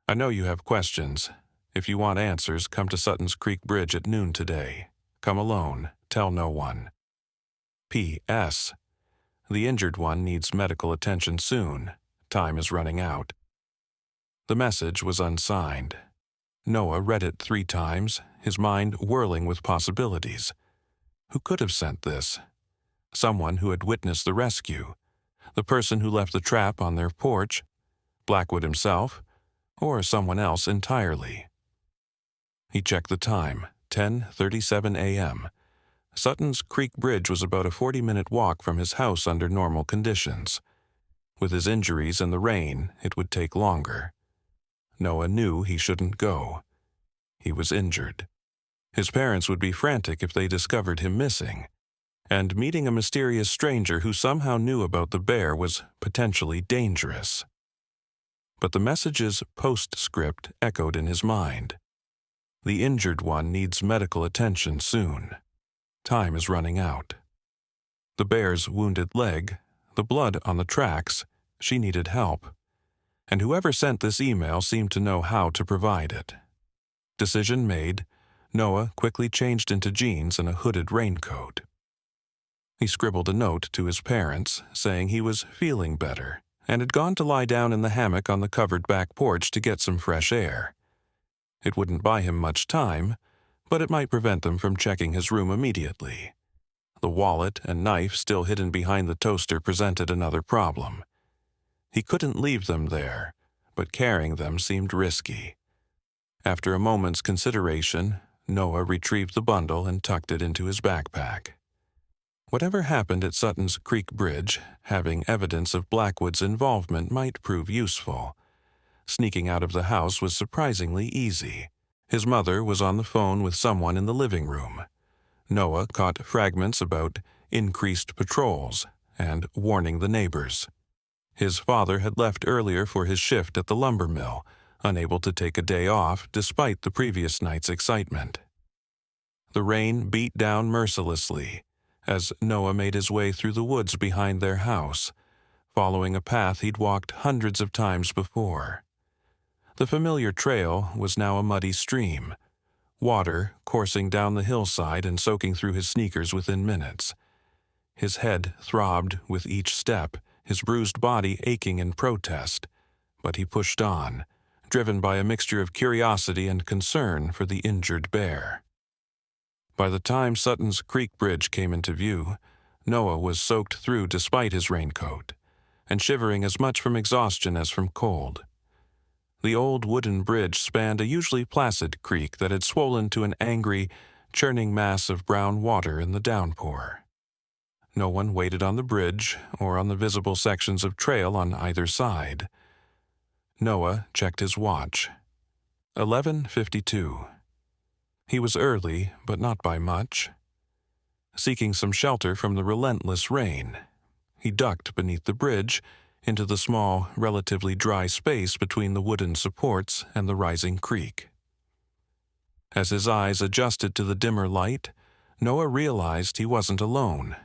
I know you have questions. If you want answers, come to Sutton's Creek Bridge at noon today. Come alone. Tell no one. P.S. The injured one needs medical attention soon. Time is running out." The message was unsigned. Noah read it 3 times, his mind whirling with possibilities. Who could have sent this? Someone who had witnessed the rescue, the person who left the trap on their porch, Blackwood himself, or someone else entirely. He checked the time, 10:37 a.m. Sutton's Creek Bridge was about a 40-minute walk from his house under normal conditions. With his injuries and the rain, it would take longer. Noah knew he shouldn't go. He was injured. His parents would be frantic if they discovered him missing, and meeting a mysterious stranger who somehow knew about the bear was potentially dangerous. But the message's postscript echoed in his mind. The injured one needs medical attention soon. Time is running out. The bear's wounded leg, the blood on the tracks, she needed help. And whoever sent this email seemed to know how to provide it. Decision made, Noah quickly changed into jeans and a hooded raincoat. He scribbled a note to his parents, saying he was feeling better and had gone to lie down in the hammock on the covered back porch to get some fresh air. It wouldn't buy him much time, but it might prevent them from checking his room immediately. The wallet and knife still hidden behind the toaster presented another problem. He couldn't leave them there, but carrying them seemed risky. After a moment's consideration, Noah retrieved the bundle and tucked it into his backpack. Whatever happened at Sutton's Creek Bridge, having evidence of Blackwood's involvement might prove useful. Sneaking out of the house was surprisingly easy. His mother was on the phone with someone in the living room. Noah caught fragments about increased patrols and warning the neighbors. His father had left earlier for his shift at the lumber mill, unable to take a day off despite the previous night's excitement. The rain beat down mercilessly as Noah made his way through the woods behind their house, following a path he'd walked hundreds of times before. The familiar trail was now a muddy stream, water coursing down the hillside and soaking through his sneakers within minutes. His head throbbed with each step, his bruised body aching in protest, but he pushed on, driven by a mixture of curiosity and concern for the injured bear. By the time Sutton's Creek Bridge came into view, Noah was soaked through despite his raincoat, and shivering as much from exhaustion as from cold. The old wooden bridge spanned a usually placid creek that had swollen to an angry, churning mass of brown water in the downpour. No one waited on the bridge or on the visible sections of trail on either side. Noah checked his watch. 11:52. He was early, but not by much. Seeking some shelter from the relentless rain, he ducked beneath the bridge into the small, relatively dry space between the wooden supports and the rising creek. As his eyes adjusted to the dimmer light, Noah realized he wasn't alone.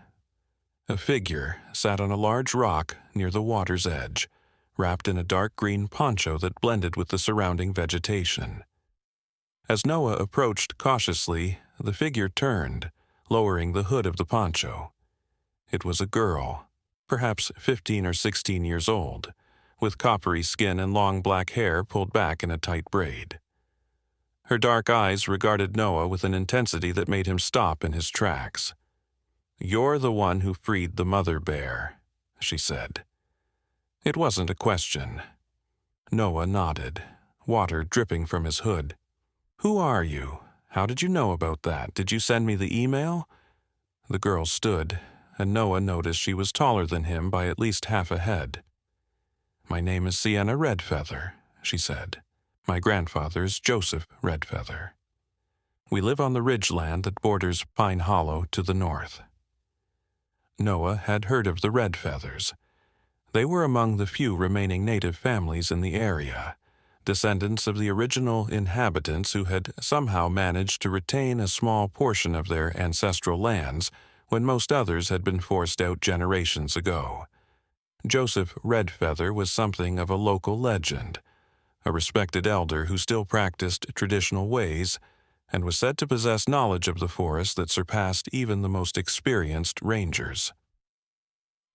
A figure sat on a large rock near the water's edge, wrapped in a dark green poncho that blended with the surrounding vegetation. As Noah approached cautiously, the figure turned, lowering the hood of the poncho. It was a girl, perhaps 15 or 16 years old, with coppery skin and long black hair pulled back in a tight braid. Her dark eyes regarded Noah with an intensity that made him stop in his tracks. "You're the one who freed the mother bear," she said. It wasn't a question. Noah nodded, water dripping from his hood. "Who are you? How did you know about that? Did you send me the email?" The girl stood, and Noah noticed she was taller than him by at least half a head. "My name is Sienna Redfeather," she said. "My grandfather's Joseph Redfeather. We live on the ridgeland that borders Pine Hollow to the north." Noah had heard of the Redfeathers. They were among the few remaining native families in the area, descendants of the original inhabitants who had somehow managed to retain a small portion of their ancestral lands when most others had been forced out generations ago. Joseph Redfeather was something of a local legend, a respected elder who still practiced traditional ways and was said to possess knowledge of the forest that surpassed even the most experienced rangers.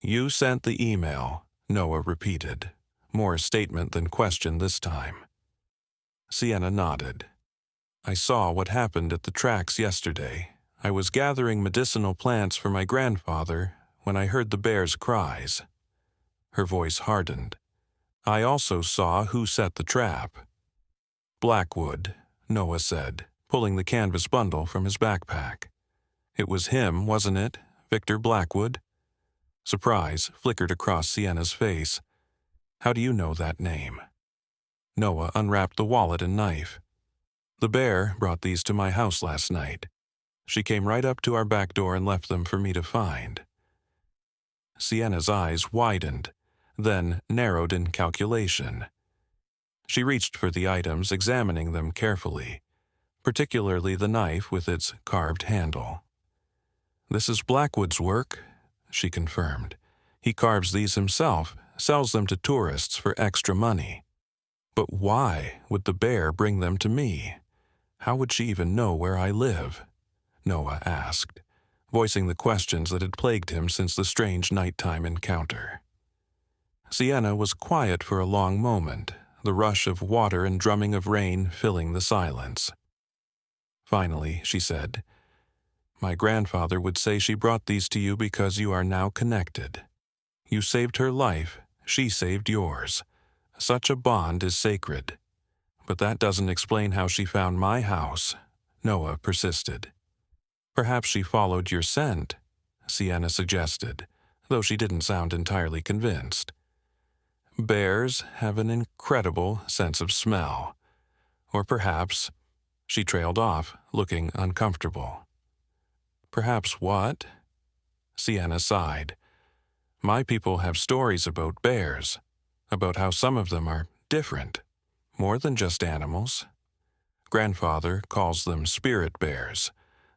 "You sent the email," Noah repeated, more statement than question this time. Sienna nodded. "I saw what happened at the tracks yesterday. I was gathering medicinal plants for my grandfather when I heard the bear's cries." Her voice hardened. "I also saw who set the trap." "Blackwood," Noah said, pulling the canvas bundle from his backpack. "It was him, wasn't it? Victor Blackwood?" Surprise flickered across Sienna's face. "How do you know that name?" Noah unwrapped the wallet and knife. "The bear brought these to my house last night. She came right up to our back door and left them for me to find." Sienna's eyes widened, then narrowed in calculation. She reached for the items, examining them carefully, particularly the knife with its carved handle. "This is Blackwood's work," she confirmed. "He carves these himself, sells them to tourists for extra money." "But why would the bear bring them to me? How would she even know where I live?" Noah asked, voicing the questions that had plagued him since the strange nighttime encounter. Sienna was quiet for a long moment, the rush of water and drumming of rain filling the silence. Finally, she said, "My grandfather would say she brought these to you because you are now connected. You saved her life, she saved yours. Such a bond is sacred. But that doesn't explain how she found my house," Noah persisted. "Perhaps she followed your scent," Sienna suggested, though she didn't sound entirely convinced. "Bears have an incredible sense of smell. Or perhaps—" She trailed off, looking uncomfortable. "Perhaps what?" Sienna sighed. "My people have stories about bears, about how some of them are different, more than just animals. Grandfather calls them spirit bears,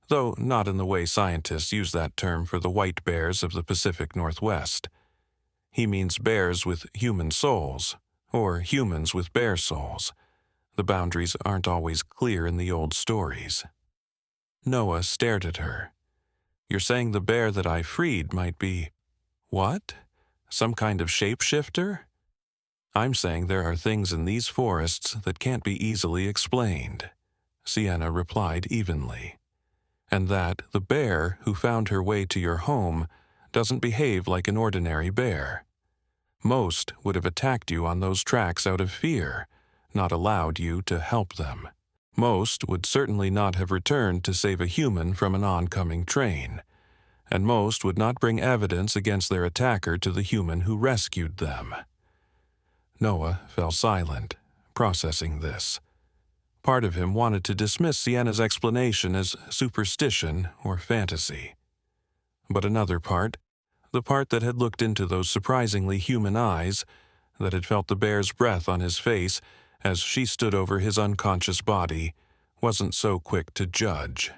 though not in the way scientists use that term for the white bears of the Pacific Northwest. He means bears with human souls, or humans with bear souls. The boundaries aren't always clear in the old stories." Noah stared at her. "You're saying the bear that I freed might be—" "What?" Some kind of shapeshifter? I'm saying there are things in these forests that can't be easily explained, Sienna replied evenly, and that the bear who found her way to your home doesn't behave like an ordinary bear. Most would have attacked you on those tracks out of fear, not allowed you to help them. Most would certainly not have returned to save a human from an oncoming train, and most would not bring evidence against their attacker to the human who rescued them. Noah fell silent, processing this. Part of him wanted to dismiss Sienna's explanation as superstition or fantasy. But another part, the part that had looked into those surprisingly human eyes, that had felt the bear's breath on his face as she stood over his unconscious body, wasn't so quick to judge.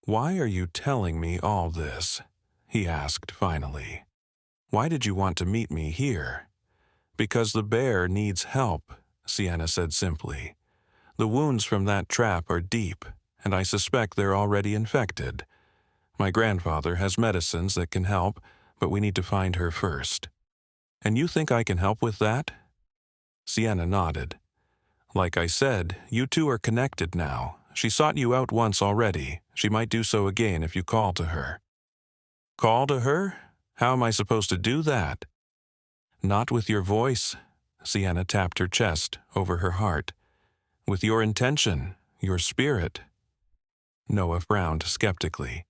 "Why are you telling me all this?" he asked finally. "Why did you want to meet me here?" "Because the bear needs help," Sienna said simply. "The wounds from that trap are deep, and I suspect they're already infected. My grandfather has medicines that can help, but we need to find her first." "And you think I can help with that?" Sienna nodded. "Like I said, you two are connected now. She sought you out once already. She might do so again if you call to her." "Call to her? How am I supposed to do that?" "Not with your voice," Sienna tapped her chest over her heart. "With your intention, your spirit." Noah frowned skeptically.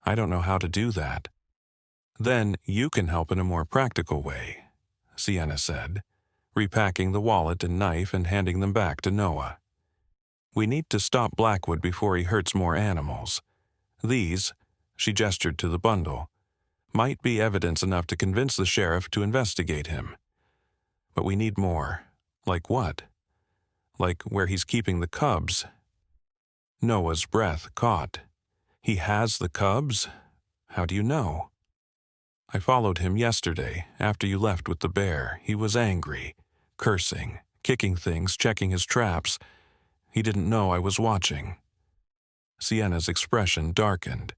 "I don't know how to do that." "Then you can help in a more practical way," Sienna said, repacking the wallet and knife and handing them back to Noah. "We need to stop Blackwood before he hurts more animals. These," she gestured to the bundle, "might be evidence enough to convince the sheriff to investigate him. But we need more. Like what? Like where he's keeping the cubs." Noah's breath caught. "He has the cubs? How do you know?" "I followed him yesterday, after you left with the bear. He was angry, cursing, kicking things, checking his traps. He didn't know I was watching." Sienna's expression darkened.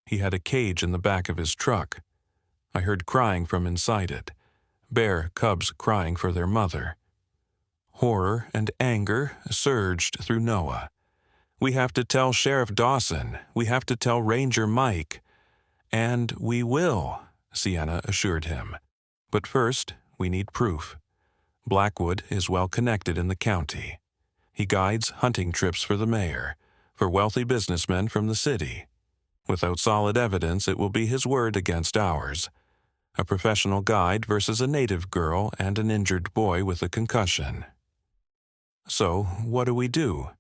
"He had a cage in the back of his truck. I heard crying from inside it. Bear cubs crying for their mother." Horror and anger surged through Noah. "We have to tell Sheriff Dawson. We have to tell Ranger Mike." "And we will," Sienna assured him. "But first, we need proof. Blackwood is well connected in the county. He guides hunting trips for the mayor, for wealthy businessmen from the city. Without solid evidence, it will be his word against ours. A professional guide versus a native girl and an injured boy with a concussion. So, what do?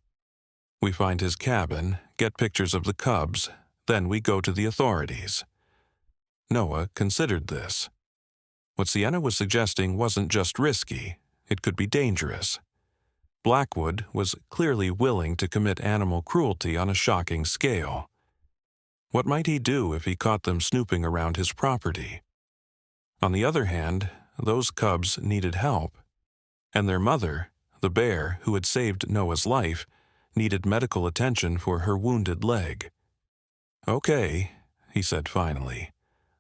We find his cabin, get pictures of the cubs, then we go to the authorities." Noah considered this. What Sienna was suggesting wasn't just risky, it could be dangerous. Blackwood was clearly willing to commit animal cruelty on a shocking scale. What might he do if he caught them snooping around his property? On the other hand, those cubs needed help, and their mother, the bear who had saved Noah's life, needed medical attention for her wounded leg. "Okay," he said finally.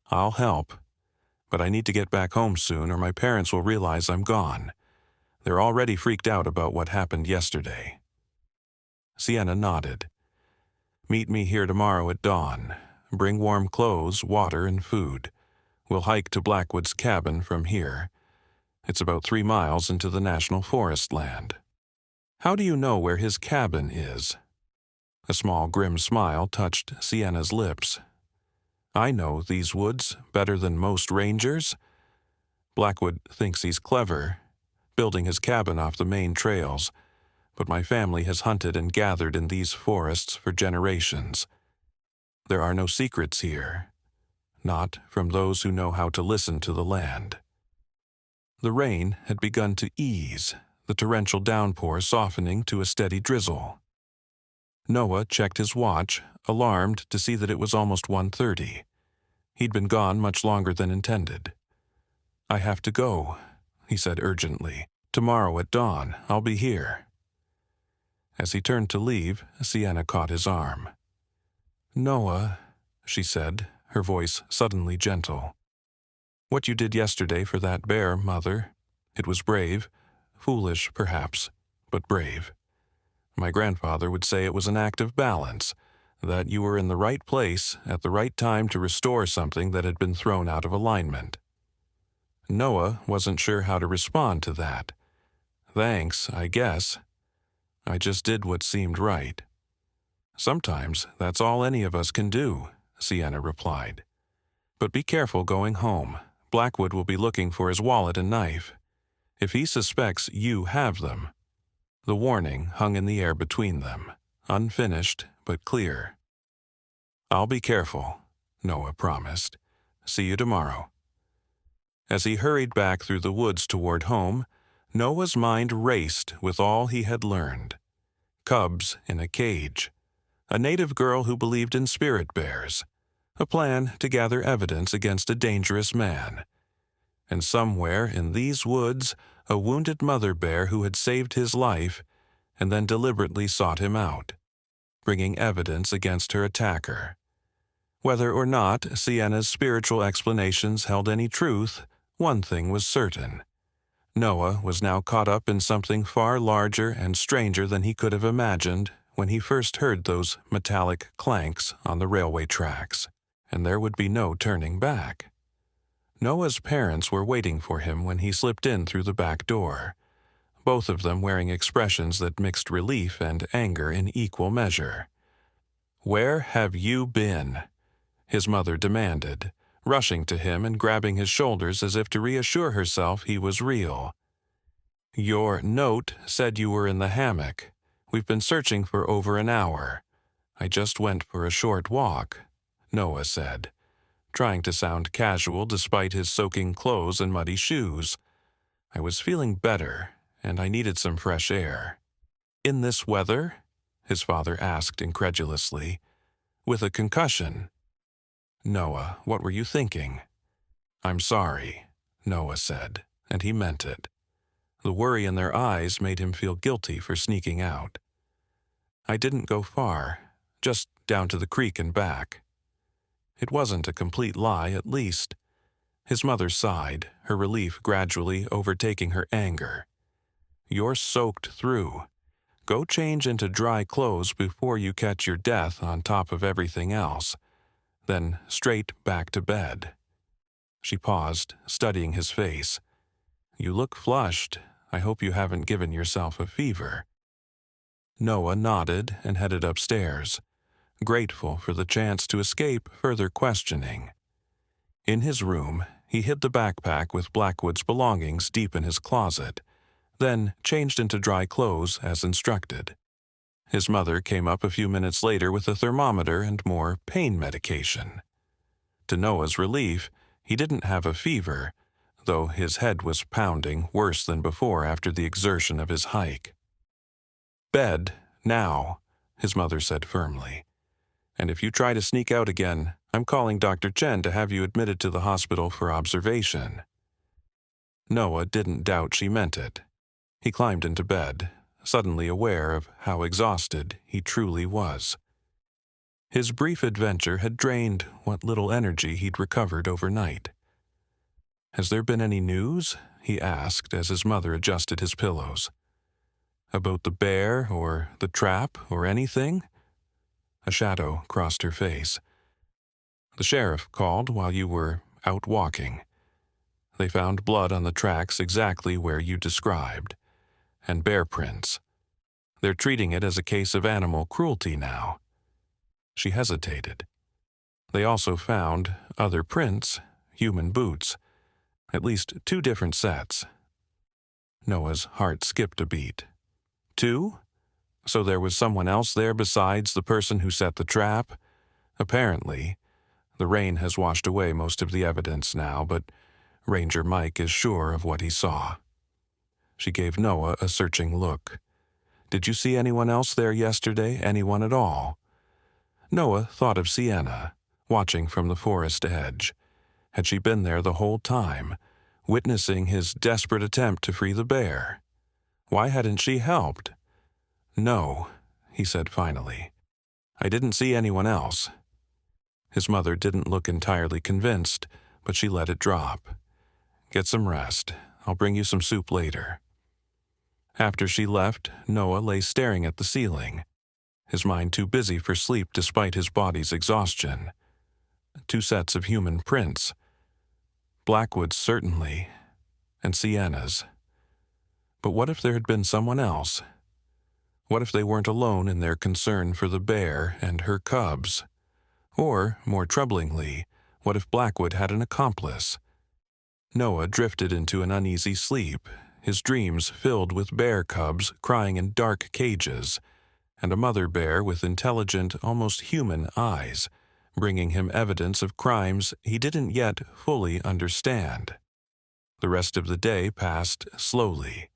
"I'll help. But I need to get back home soon or my parents will realize I'm gone. They're already freaked out about what happened yesterday." Sienna nodded. "Meet me here tomorrow at dawn. Bring warm clothes, water, and food. We'll hike to Blackwood's cabin from here. It's about 3 miles into the National Forest land." "How do you know where his cabin is?" A small grim smile touched Sienna's lips. "I know these woods better than most rangers. Blackwood thinks he's clever, building his cabin off the main trails, but my family has hunted and gathered in these forests for generations. There are no secrets here, not from those who know how to listen to the land." The rain had begun to ease, the torrential downpour softening to a steady drizzle. Noah checked his watch, alarmed to see that it was almost 1:30. He'd been gone much longer than intended. "I have to go," he said urgently. "Tomorrow at dawn, I'll be here." As he turned to leave, Sienna caught his arm. "Noah," she said, her voice suddenly gentle. What you did yesterday for that bear, Mother. It was brave. Foolish, perhaps, but brave. My grandfather would say it was an act of balance, that you were in the right place at the right time to restore something that had been thrown out of alignment. Noah wasn't sure how to respond to that. Thanks, I guess. I just did what seemed right. Sometimes that's all any of us can do, Sienna replied. But be careful going home. Blackwood will be looking for his wallet and knife. If he suspects you have them. The warning hung in the air between them, unfinished but clear. I'll be careful, Noah promised. See you tomorrow. As he hurried back through the woods toward home, Noah's mind raced with all he had learned. Cubs in a cage. A native girl who believed in spirit bears. A plan to gather evidence against a dangerous man. And somewhere in these woods, a wounded mother bear who had saved his life and then deliberately sought him out, bringing evidence against her attacker. Whether or not Sienna's spiritual explanations held any truth, one thing was certain. Noah was now caught up in something far larger and stranger than he could have imagined when he first heard those metallic clanks on the railway tracks, and there would be no turning back. Noah's parents were waiting for him when he slipped in through the back door, both of them wearing expressions that mixed relief and anger in equal measure. "Where have you been?" his mother demanded, rushing to him and grabbing his shoulders as if to reassure herself he was real. "Your note said you were in the hammock. We've been searching for over an hour. I just went for a short walk," Noah said, trying to sound casual despite his soaking clothes and muddy shoes. "I was feeling better, and I needed some fresh air." "In this weather?" his father asked incredulously. "With a concussion?" "Noah, what were you thinking?" "I'm sorry," Noah said, and he meant it. The worry in their eyes made him feel guilty for sneaking out. "I didn't go far, just down to the creek and back." It wasn't a complete lie, at least. His mother sighed, her relief gradually overtaking her anger. "You're soaked through. Go change into dry clothes before you catch your death on top of everything else. Then straight back to bed." She paused, studying his face. "You look flushed. I hope you haven't given yourself a fever." Noah nodded and headed upstairs, grateful for the chance to escape further questioning. In his room, he hid the backpack with Blackwood's belongings deep in his closet, then changed into dry clothes as instructed. His mother came up a few minutes later with a thermometer and more pain medication. To Noah's relief, he didn't have a fever, though his head was pounding worse than before after the exertion of his hike. "Bed, now," his mother said firmly. "And if you try to sneak out again, I'm calling Dr. Chen to have you admitted to the hospital for observation." Noah didn't doubt she meant it. He climbed into bed, suddenly aware of how exhausted he truly was. His brief adventure had drained what little energy he'd recovered overnight. "Has there been any news?" he asked as his mother adjusted his pillows. "About the bear or the trap or anything?" A shadow crossed her face. "The sheriff called while you were out walking. They found blood on the tracks exactly where you described, and bear prints. They're treating it as a case of animal cruelty now." She hesitated. "They also found other prints, human boots, at least 2 different sets." Noah's heart skipped a beat. 2? So there was someone else there besides the person who set the trap? Apparently. The rain has washed away most of the evidence now, but Ranger Mike is sure of what he saw. She gave Noah a searching look. "Did you see anyone else there yesterday? Anyone at all?" Noah thought of Sienna, watching from the forest edge. Had she been there the whole time, witnessing his desperate attempt to free the bear? Why hadn't she helped? "No," he said finally. "I didn't see anyone else." His mother didn't look entirely convinced, but she let it drop. Get some rest. I'll bring you some soup later." After she left, Noah lay staring at the ceiling, his mind too busy for sleep despite his body's exhaustion. 2 sets of human prints. Blackwood's certainly, and Sienna's. But what if there had been someone else? What if they weren't alone in their concern for the bear and her cubs? Or, more troublingly, what if Blackwood had an accomplice? Noah drifted into an uneasy sleep, his dreams filled with bear cubs crying in dark cages, and a mother bear with intelligent, almost human eyes, bringing him evidence of crimes he didn't yet fully understand. The rest of the day passed slowly.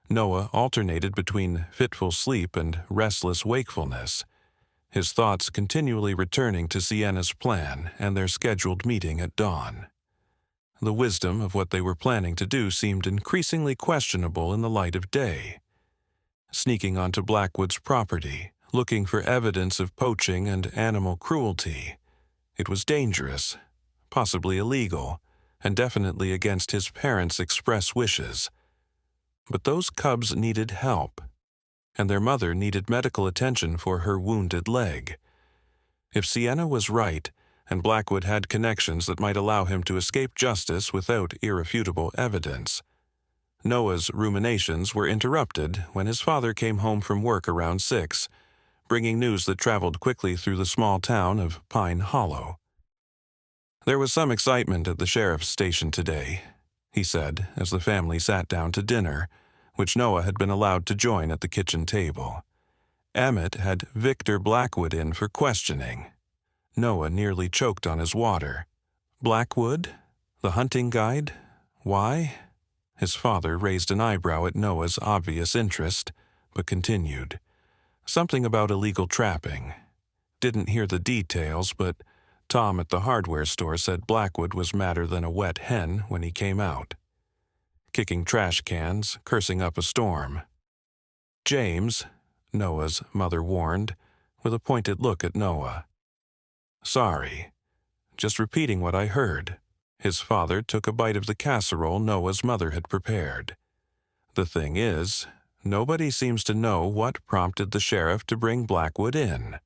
Noah alternated between fitful sleep and restless wakefulness, his thoughts continually returning to Sienna's plan and their scheduled meeting at dawn. The wisdom of what they were planning to do seemed increasingly questionable in the light of day. Sneaking onto Blackwood's property, looking for evidence of poaching and animal cruelty. It was dangerous, possibly illegal, and definitely against his parents' express wishes. But those cubs needed help, and their mother needed medical attention for her wounded leg. If Sienna was right, and Blackwood had connections that might allow him to escape justice without irrefutable evidence. Noah's ruminations were interrupted when his father came home from work around 6, bringing news that traveled quickly through the small town of Pine Hollow. "There was some excitement at the sheriff's station today," he said as the family sat down to dinner, which Noah had been allowed to join at the kitchen table. Emmett had Victor Blackwood in for questioning. Noah nearly choked on his water. "Blackwood? The hunting guide? Why?" His father raised an eyebrow at Noah's obvious interest, but continued. "Something about illegal trapping. Didn't hear the details, but Tom at the hardware store said Blackwood was madder than a wet hen when he came out. Kicking trash cans, cursing up a storm." "James," Noah's mother warned, with a pointed look at Noah. "Sorry. Just repeating what I heard." His father took a bite of the casserole Noah's mother had prepared. "The thing is, nobody seems to know what prompted the sheriff to bring Blackwood in.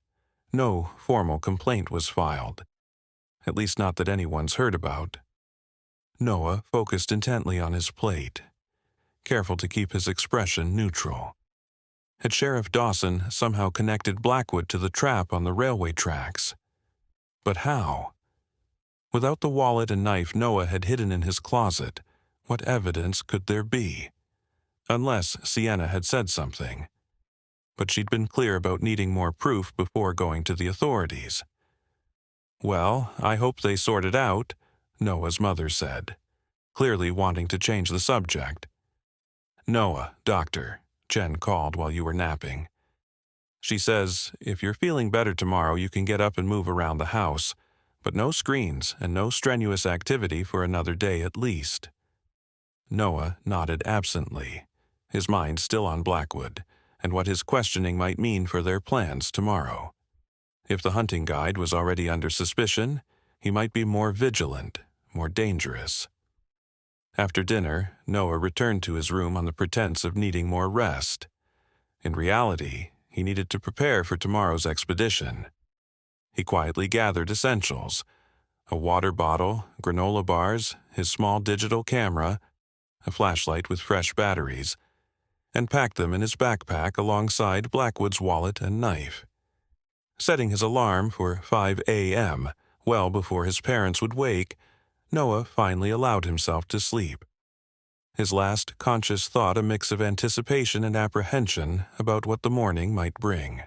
No formal complaint was filed. At least not that anyone's heard about." Noah focused intently on his plate, careful to keep his expression neutral. Had Sheriff Dawson somehow connected Blackwood to the trap on the railway tracks? But how? Without the wallet and knife Noah had hidden in his closet, what evidence could there be? Unless Sienna had said something. But she'd been clear about needing more proof before going to the authorities. "Well, I hope they sort it out," Noah's mother said, clearly wanting to change the subject. "Noah, doctor," Jen called while you were napping. "She says, if you're feeling better tomorrow you can get up and move around the house, but no screens and no strenuous activity for another day at least." Noah nodded absently, his mind still on Blackwood, and what his questioning might mean for their plans tomorrow. If the hunting guide was already under suspicion, he might be more vigilant, more dangerous. After dinner, Noah returned to his room on the pretense of needing more rest. In reality, he needed to prepare for tomorrow's expedition. He quietly gathered essentials: a water bottle, granola bars, his small digital camera, a flashlight with fresh batteries, and packed them in his backpack alongside Blackwood's wallet and knife. Setting his alarm for 5 a.m., well before his parents would wake, Noah finally allowed himself to sleep. His last conscious thought a mix of anticipation and apprehension about what the morning might bring.